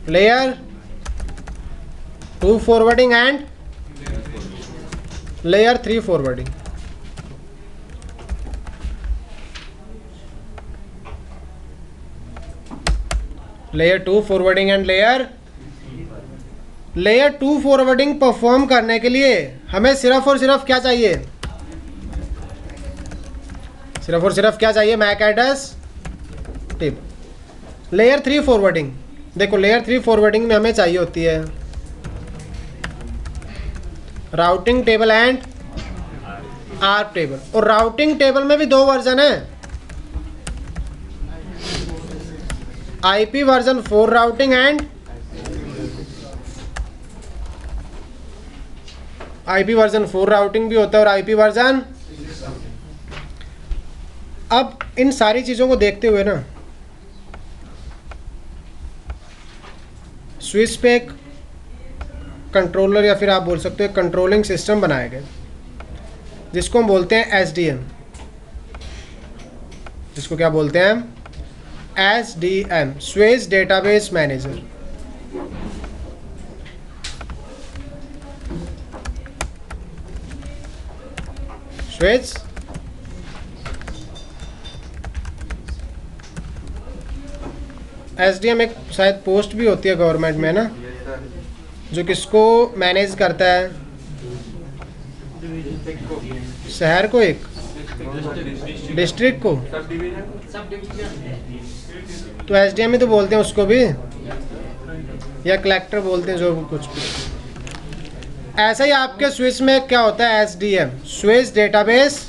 layer 2 forwarding and layer 3 forwarding. Layer 2 forwarding and layer 2 forwarding perform करने के लिए हमें सिर्फ और सिर्फ क्या चाहिए? सिर्फ और सिर्फ क्या चाहिए? MAC address table. Layer 3 forwarding, देखो लेयर 3 फॉरवर्डिंग में हमें चाहिए होती है routing table and ARP table. और राउटिंग टेबल में भी 2 वर्जन है, IP version 4 routing and IP version 4 routing भी होता है और IP वर्जन अब इन सारी चीज़ों को देखते हुए ना स्विच पे एक कंट्रोलर या फिर आप बोल सकते हो कंट्रोलिंग सिस्टम बनाया गया जिसको हम बोलते हैं SDM, जिसको क्या बोलते हैं हम SDM, switch database manager. Switch SDM एक शायद पोस्ट भी होती है गवर्नमेंट में ना, जो किसको मैनेज करता है, शहर को, एक डिस्ट्रिक्ट को, तो SDM ही तो बोलते हैं उसको भी, या कलेक्टर बोलते हैं, जो कुछ भी। ऐसा ही आपके स्विच में क्या होता है SDM, स्विच डेटाबेस,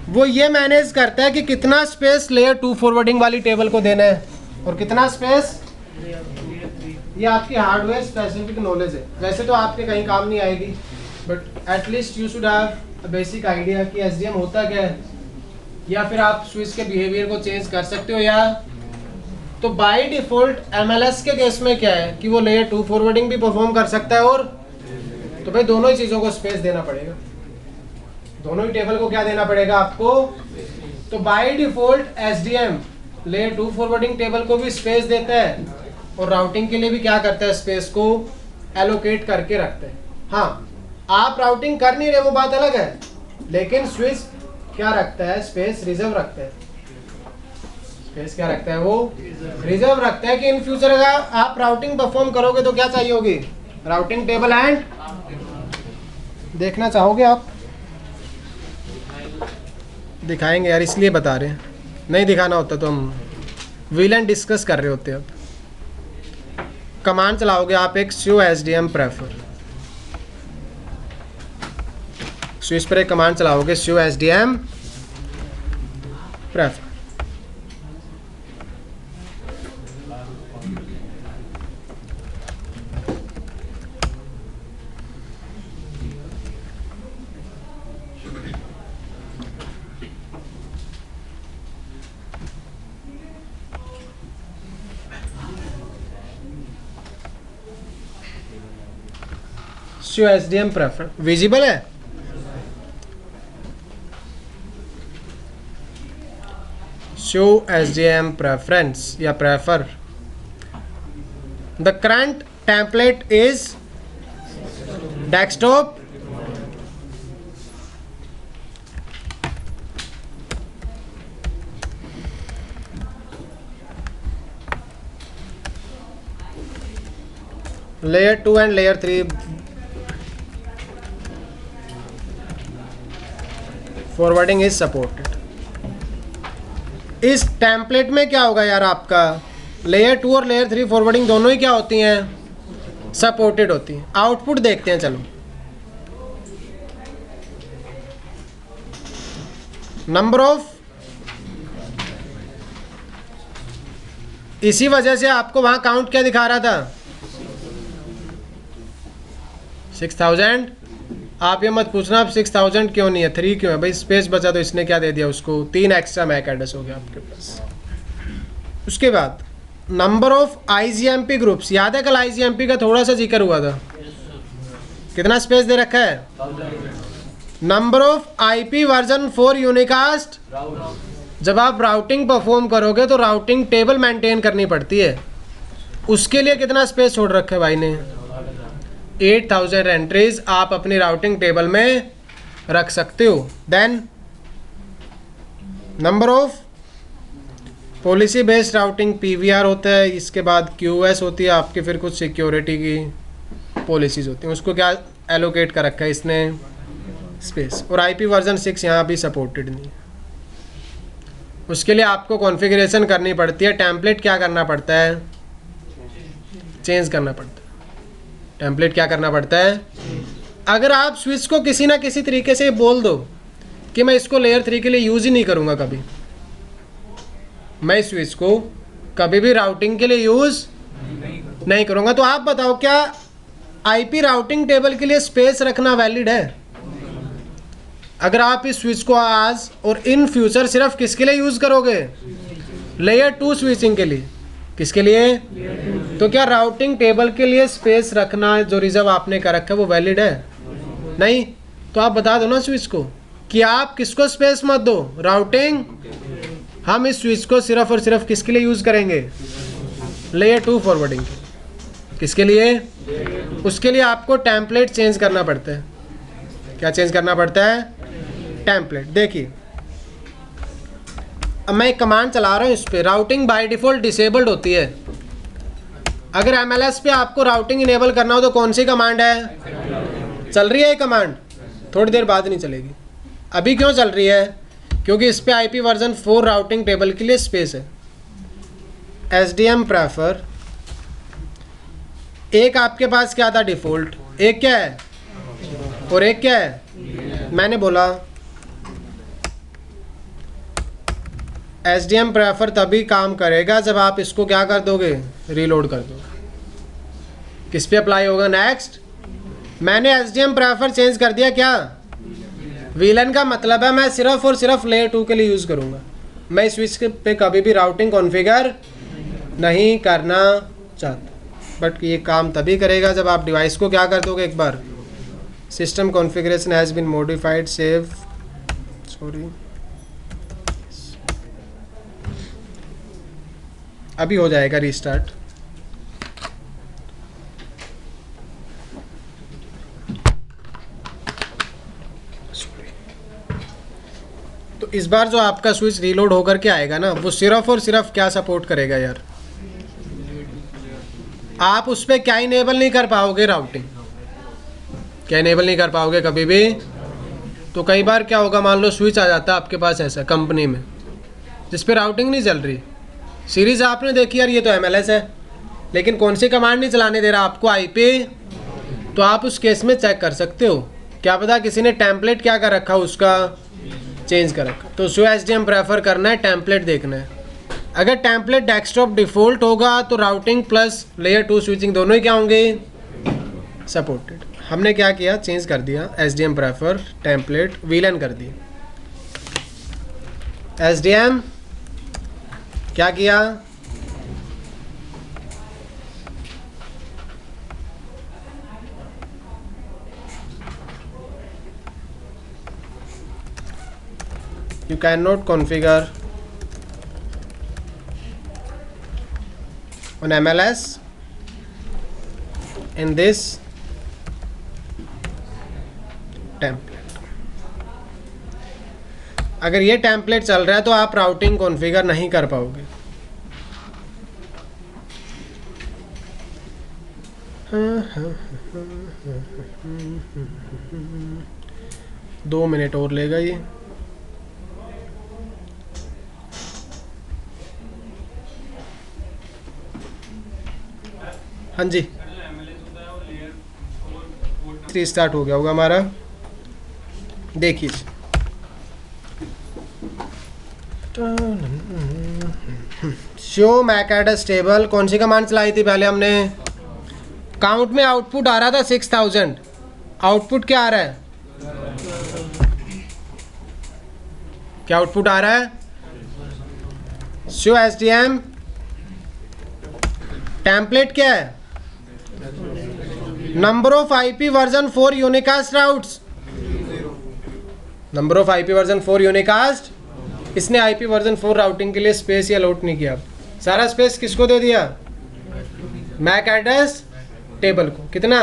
वो ये मैनेज करता है कि कितना स्पेस लेयर 2 फॉरवर्डिंग वाली टेबल को देना है और कितना स्पेस, ये आपकी हार्डवेयर स्पेसिफिक नॉलेज है। वैसे तो आपके कहीं काम नहीं आएगी, but at least you should have a basic idea कि SDM होता क्या है, या फिर आप स्विच के बिहेवियर को चेंज कर सकते हो। या तो बाय डिफॉल्ट MLS के केस में क्या है कि वो लेयर 2 फॉरवर्डिंग भी परफॉर्म कर सकता है, और तो भाई दोनों ही चीज़ों को स्पेस देना पड़ेगा, दोनों ही टेबल को क्या देना पड़ेगा आपको। तो by default SDM layer 2 forwarding table को भी स्पेस देता है और राउटिंग के लिए भी क्या करता है, स्पेस को एलोकेट करके रखता है। हाँ, आप राउटिंग कर नहीं रहे वो बात अलग है, लेकिन स्विच क्या रखता है, स्पेस रिजर्व रखता है। स्पेस क्या रखता है, वो रिजर्व रखता है कि इन फ्यूचर अगर आप राउटिंग परफॉर्म करोगे तो क्या चाहिए होगी, राउटिंग टेबल एंड देखना चाहोगे आप, दिखाएंगे यार, इसलिए बता रहे हैं, नहीं दिखाना होता तो हम VLAN डिस्कस कर रहे होते। अब कमांड चलाओगे आप एक show SDM prefer, स्विच पर एक कमांड चलाओगे show SDM prefer। show SDM prefer visible है, show SDM preference या prefer, the current template is desktop layer 2 and layer 3 forwarding is supported. इस टेम्पलेट में क्या होगा यार, आपका लेयर 2 और लेयर 3 फॉरवर्डिंग दोनों ही क्या होती हैं, सपोर्टेड होती हैं। आउटपुट देखते हैं, चलो नंबर ऑफ, इसी वजह से आपको वहां काउंट क्या दिखा रहा था, 6000। आप ये मत पूछना आप 6000 क्यों नहीं है, 3 क्यों है, भाई स्पेस बचा तो इसने क्या दे दिया उसको, 3 एक्स्ट्रा मैक एड्रेस हो गया आपके पास। उसके बाद नंबर ऑफ IGMP ग्रुप्स, याद है कल IGMP का थोड़ा सा जिक्र हुआ था, कितना स्पेस दे रखा है। Number of IP version 4 unicast, जब आप राउटिंग परफॉर्म करोगे तो राउटिंग टेबल मेंटेन करनी पड़ती है, उसके लिए कितना स्पेस छोड़ रखा है भाई ने, 8000 एंट्रीज आप अपनी राउटिंग टेबल में रख सकते हो। Then number of policy based routing PVR होता है, इसके बाद QoS होती है आपकी, फिर कुछ सिक्योरिटी की पॉलिसीज होती हैं, उसको क्या एलोकेट कर रखा है इसने, स्पेस। और IP वर्जन 6 यहाँ भी सपोर्टेड नहीं है, उसके लिए आपको कॉन्फ़िगरेशन करनी पड़ती है, टेम्पलेट क्या करना पड़ता है, चेंज करना पड़ता है। टेम्पलेट क्या करना पड़ता है, अगर आप स्विच को किसी ना किसी तरीके से बोल दो कि मैं इसको लेयर 3 के लिए यूज़ ही नहीं करूँगा, कभी मैं स्विच को कभी भी राउटिंग के लिए यूज़ नहीं करूँगा, तो आप बताओ क्या IP राउटिंग टेबल के लिए स्पेस रखना वैलिड है। अगर आप इस स्विच को आज और इन फ्यूचर सिर्फ किसके लिए यूज़ करोगे? लेयर 2 स्विचिंग के लिए। किसके लिए? तो क्या राउटिंग टेबल के लिए स्पेस रखना जो रिजर्व आपने कर रखा है वो वैलिड है? नहीं। तो आप बता दो ना स्विच को कि आप किसको स्पेस मत दो, राउटिंग। हम इस स्विच को सिर्फ और सिर्फ किसके लिए यूज़ करेंगे? Layer 2 forwarding. किसके लिए? उसके लिए आपको टेम्पलेट चेंज करना पड़ता है। क्या चेंज करना पड़ता है? टेम्पलेट। देखिए अब मैं एक कमांड चला रहा हूँ इस पर, राउटिंग बाय डिफ़ॉल्ट डिसेबल्ड होती है। अगर MLS पे आपको राउटिंग इनेबल करना हो तो कौन सी कमांड है? चल रही है ये कमांड, थोड़ी देर बाद नहीं चलेगी। अभी क्यों चल रही है? क्योंकि इस पे IP वर्जन 4 राउटिंग टेबल के लिए स्पेस है। SDM प्रेफर, एक आपके पास क्या था डिफ़ॉल्ट, एक क्या है और एक क्या है? मैंने बोला SDM प्रेफर तभी काम करेगा जब आप इसको क्या कर दोगे? रीलोड कर दोगे। किस पे अप्लाई होगा? नेक्स्ट। मैंने SDM प्रेफर चेंज कर दिया। क्या? VLAN का मतलब है मैं सिर्फ और सिर्फ लेयर 2 के लिए यूज़ करूँगा। मैं इस स्विच पे कभी भी राउटिंग कॉन्फ़िगर नहीं करना चाहता। बट ये काम तभी करेगा जब आप डिवाइस को क्या कर दोगे? एक बार system configuration has been modified, save, sorry, अभी हो जाएगा रीस्टार्ट। तो इस बार जो आपका स्विच रीलोड होकर के आएगा ना, वो सिर्फ और सिर्फ क्या सपोर्ट करेगा यार? आप उस पर क्या इनेबल नहीं कर पाओगे? राउटिंग। क्या इनेबल नहीं कर पाओगे कभी भी? तो कई बार क्या होगा, मान लो स्विच आ जाता है आपके पास ऐसा कंपनी में जिस पे राउटिंग नहीं चल रही, सीरीज़ आपने देखी यार ये तो MLS है, लेकिन कौन सी कमांड नहीं चलाने दे रहा आपको? IP। तो आप उस केस में चेक कर सकते हो, क्या पता किसी ने टेम्पलेट क्या कर रखा, उसका चेंज कर रखा। तो उसको SDM प्रेफर करना है, टेम्पलेट देखना है। अगर टेम्पलेट डेस्कटॉप डिफ़ॉल्ट होगा तो राउटिंग प्लस लेयर 2 स्विचिंग दोनों ही क्या होंगे? सपोर्टेड। हमने क्या किया? चेंज कर दिया SDM प्रेफर, टेम्पलेट, VLAN कर दिया। SDM क्या किया? You cannot configure on MLS in this template. अगर ये टेम्पलेट चल रहा है तो आप राउटिंग कॉन्फ़िगर नहीं कर पाओगे। दो मिनट और लेगा ये। हाँ जी, 3 स्टार्ट हो गया होगा हमारा। देखिए शो मैक एड्रेस टेबल, कौन सी कमांड चलाई थी पहले हमने? काउंट में आउटपुट आ रहा था 6000, आउटपुट क्या आ रहा है? क्या आउटपुट आ रहा है? शो SDM टेम्पलेट क्या है? Number of IP version 4 unicast routes, number of IP version 4 unicast. इसने IP वर्जन 4 राउटिंग के लिए स्पेस या अलॉट नहीं किया, सारा स्पेस किसको दे दिया? मैक एड्रेस टेबल को। कितना?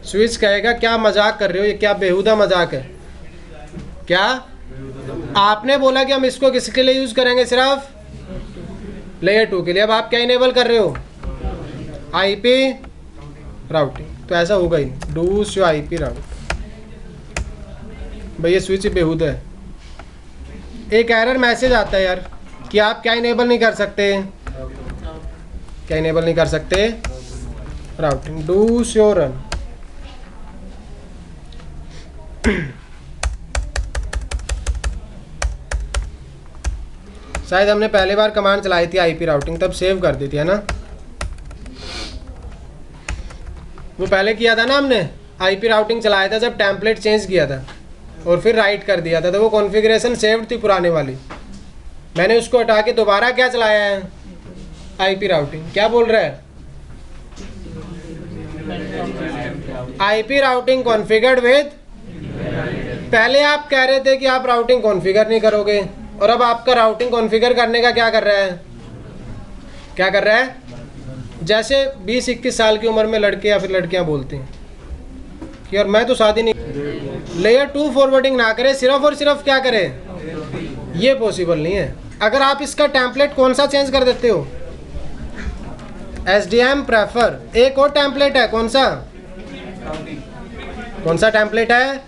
स्विच कहेगा क्या मजाक कर रहे हो, ये क्या बेहुदा मजाक है? क्या आपने बोला कि हम इसको किसके लिए यूज करेंगे? सिर्फ लेयर 2 के लिए। अब आप क्या इनेबल कर रहे हो? IP routing. तो ऐसा होगा ही, डू शो IP राउट। भाई ये स्विच बेहुदा है। एक एरर मैसेज आता है यार कि आप क्या इनेबल नहीं कर सकते? क्या इनेबल नहीं कर सकते? राउटिंग। Do show run. शायद हमने पहली बार कमांड चलाई थी IP राउटिंग, तब सेव कर दी थी, है ना? वो पहले किया था ना हमने, आईपी राउटिंग चलाया था जब टेम्पलेट चेंज किया था और फिर राइट कर दिया था, तो वो कॉन्फ़िगरेशन सेव्ड थी पुराने वाली। मैंने उसको हटा के दोबारा क्या चलाया है, आईपी राउटिंग। क्या बोल रहा है, आईपी राउटिंग कॉन्फ़िगर्ड विद। पहले आप कह रहे थे कि आप राउटिंग कॉन्फ़िगर नहीं करोगे, और अब आपका राउटिंग कॉन्फ़िगर करने का क्या कर रहा है, क्या कर रहा है, जैसे 20-21 साल की उम्र में लड़के या फिर लड़कियां बोलती हैं कि यार मैं तो शादी नहीं। लेयर 2 फॉरवर्डिंग ना करे, सिर्फ और सिर्फ क्या करे, ये पॉसिबल नहीं है। अगर आप इसका टेम्पलेट कौन सा चेंज कर देते हो, SDM प्रेफर, एक और टेम्पलेट है, कौन सा, कौन सा टेम्पलेट है।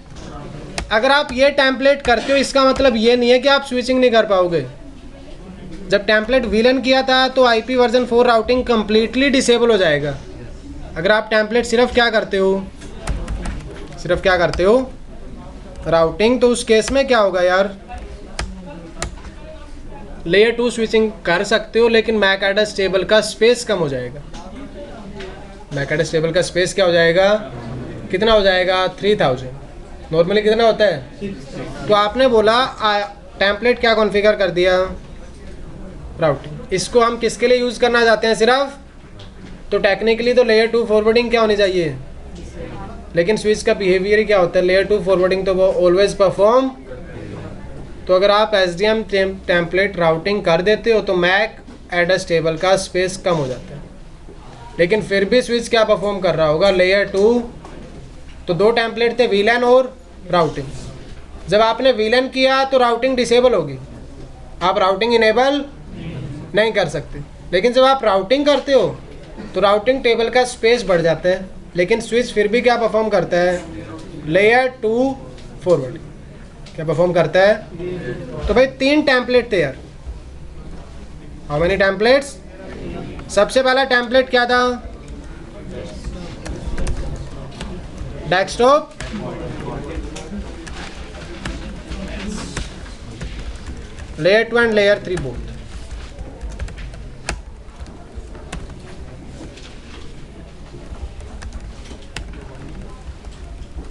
अगर आप ये टेम्पलेट करते हो इसका मतलब ये नहीं है कि आप स्विचिंग नहीं कर पाओगे। जब टेम्पलेट विलन किया था तो IP version 4 routing completely disable हो जाएगा। अगर आप टेम्पलेट सिर्फ क्या करते हो, सिर्फ क्या करते हो, राउटिंग, तो उस केस में क्या होगा यार, लेयर 2 स्विचिंग कर सकते हो लेकिन मैक एड्रेस टेबल का स्पेस कम हो जाएगा। मैक एड्रेस टेबल का स्पेस क्या हो जाएगा, कितना हो जाएगा, 3000। नॉर्मली कितना होता है। तो आपने बोला टेम्पलेट क्या कॉन्फ़िगर कर दिया, राउटिंग। इसको हम किसके लिए यूज़ करना चाहते हैं सिर्फ, तो टेक्निकली तो लेयर 2 फॉरवर्डिंग क्या होनी चाहिए, लेकिन स्विच का बिहेवियर क्या होता है, लेयर 2 फॉरवर्डिंग तो वो ऑलवेज परफॉर्म। तो अगर आप SDM टेम्पलेट राउटिंग कर देते हो तो मैक एड्रेस टेबल का स्पेस कम हो जाता है, लेकिन फिर भी स्विच क्या परफॉर्म कर रहा होगा, लेयर 2। तो दो टेम्पलेट थे, VLAN और राउटिंग। जब आपने VLAN किया तो राउटिंग डिसेबल होगी, आप राउटिंग इनेबल नहीं कर सकते। लेकिन जब आप राउटिंग करते हो तो राउटिंग टेबल का स्पेस बढ़ जाता है, लेकिन स्विच फिर भी क्या परफॉर्म करता है, लेयर 2 फॉरवर्डिंग क्या परफॉर्म करता है। तो भाई 3 टेम्पलेट थे यार, हाउ मेनी टेम्पलेट्स। सबसे पहला टेम्पलेट क्या था, desktop, layer 2 and layer 3 both.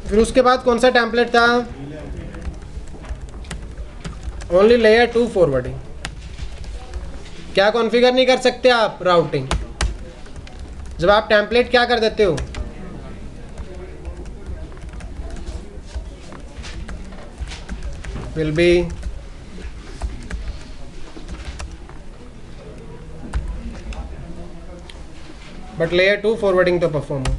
फिर उसके बाद कौन सा टेम्पलेट था, ओनली लेयर 2 फॉरवर्डिंग। क्या कॉन्फ़िगर नहीं कर सकते आप, राउटिंग। जब आप टेम्पलेट क्या कर देते हो, will be but layer 2 forwarding तो परफॉर्म हो।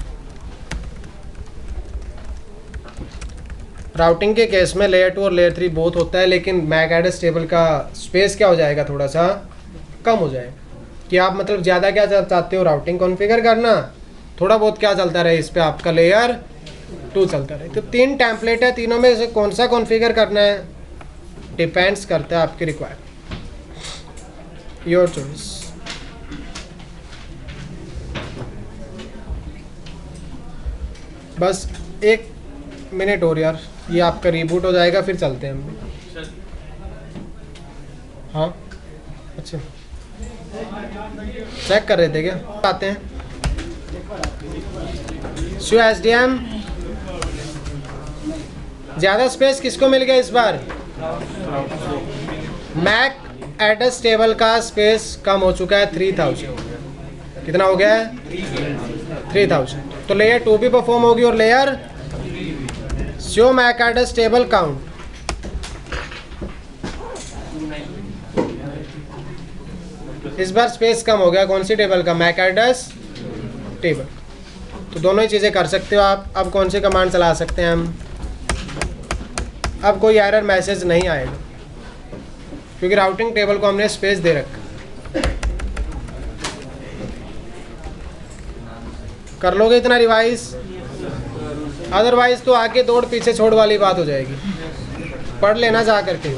राउटिंग के केस में लेयर 2 और लेयर 3 बोथ होता है, लेकिन मैक एड्रेस टेबल का स्पेस क्या हो जाएगा, थोड़ा सा कम हो जाएगा। कि आप मतलब ज़्यादा क्या चाहते हो, राउटिंग कॉन्फ़िगर करना, थोड़ा बहुत क्या चलता रहे इस पर आपका लेयर 2 चलता रहे। तो 3 टेम्पलेट है, तीनों में से कौन सा कॉन्फ़िगर करना है, डिपेंड्स करता है आपकी रिक्वायरमेंट, योर चॉइस। बस 1 मिनट और यार, ये आपका रीबूट हो जाएगा, फिर चलते हैं हम। हाँ अच्छा, चेक कर रहे थे क्या, आते हैं। सो SDM ज़्यादा स्पेस किसको मिल गया इस बार, मैक एड्रेस टेबल का स्पेस कम हो चुका है, 3000। कितना हो गया है, 3000। तो लेयर 2 भी परफॉर्म होगी और layer show Mac address table count. इस बार स्पेस कम हो गया, कौन सी टेबल का, मैक एड्रेस टेबल। तो दोनों ही चीज़ें कर सकते हो आप। अब कौन सी कमांड चला सकते हैं हम, अब कोई एरर मैसेज नहीं आएगा क्योंकि राउटिंग टेबल को हमने स्पेस दे रखा। कर लोगे इतना रिवाइज, अदरवाइज तो आगे दौड़ पीछे छोड़ वाली बात हो जाएगी। पढ़ लेना जा करके।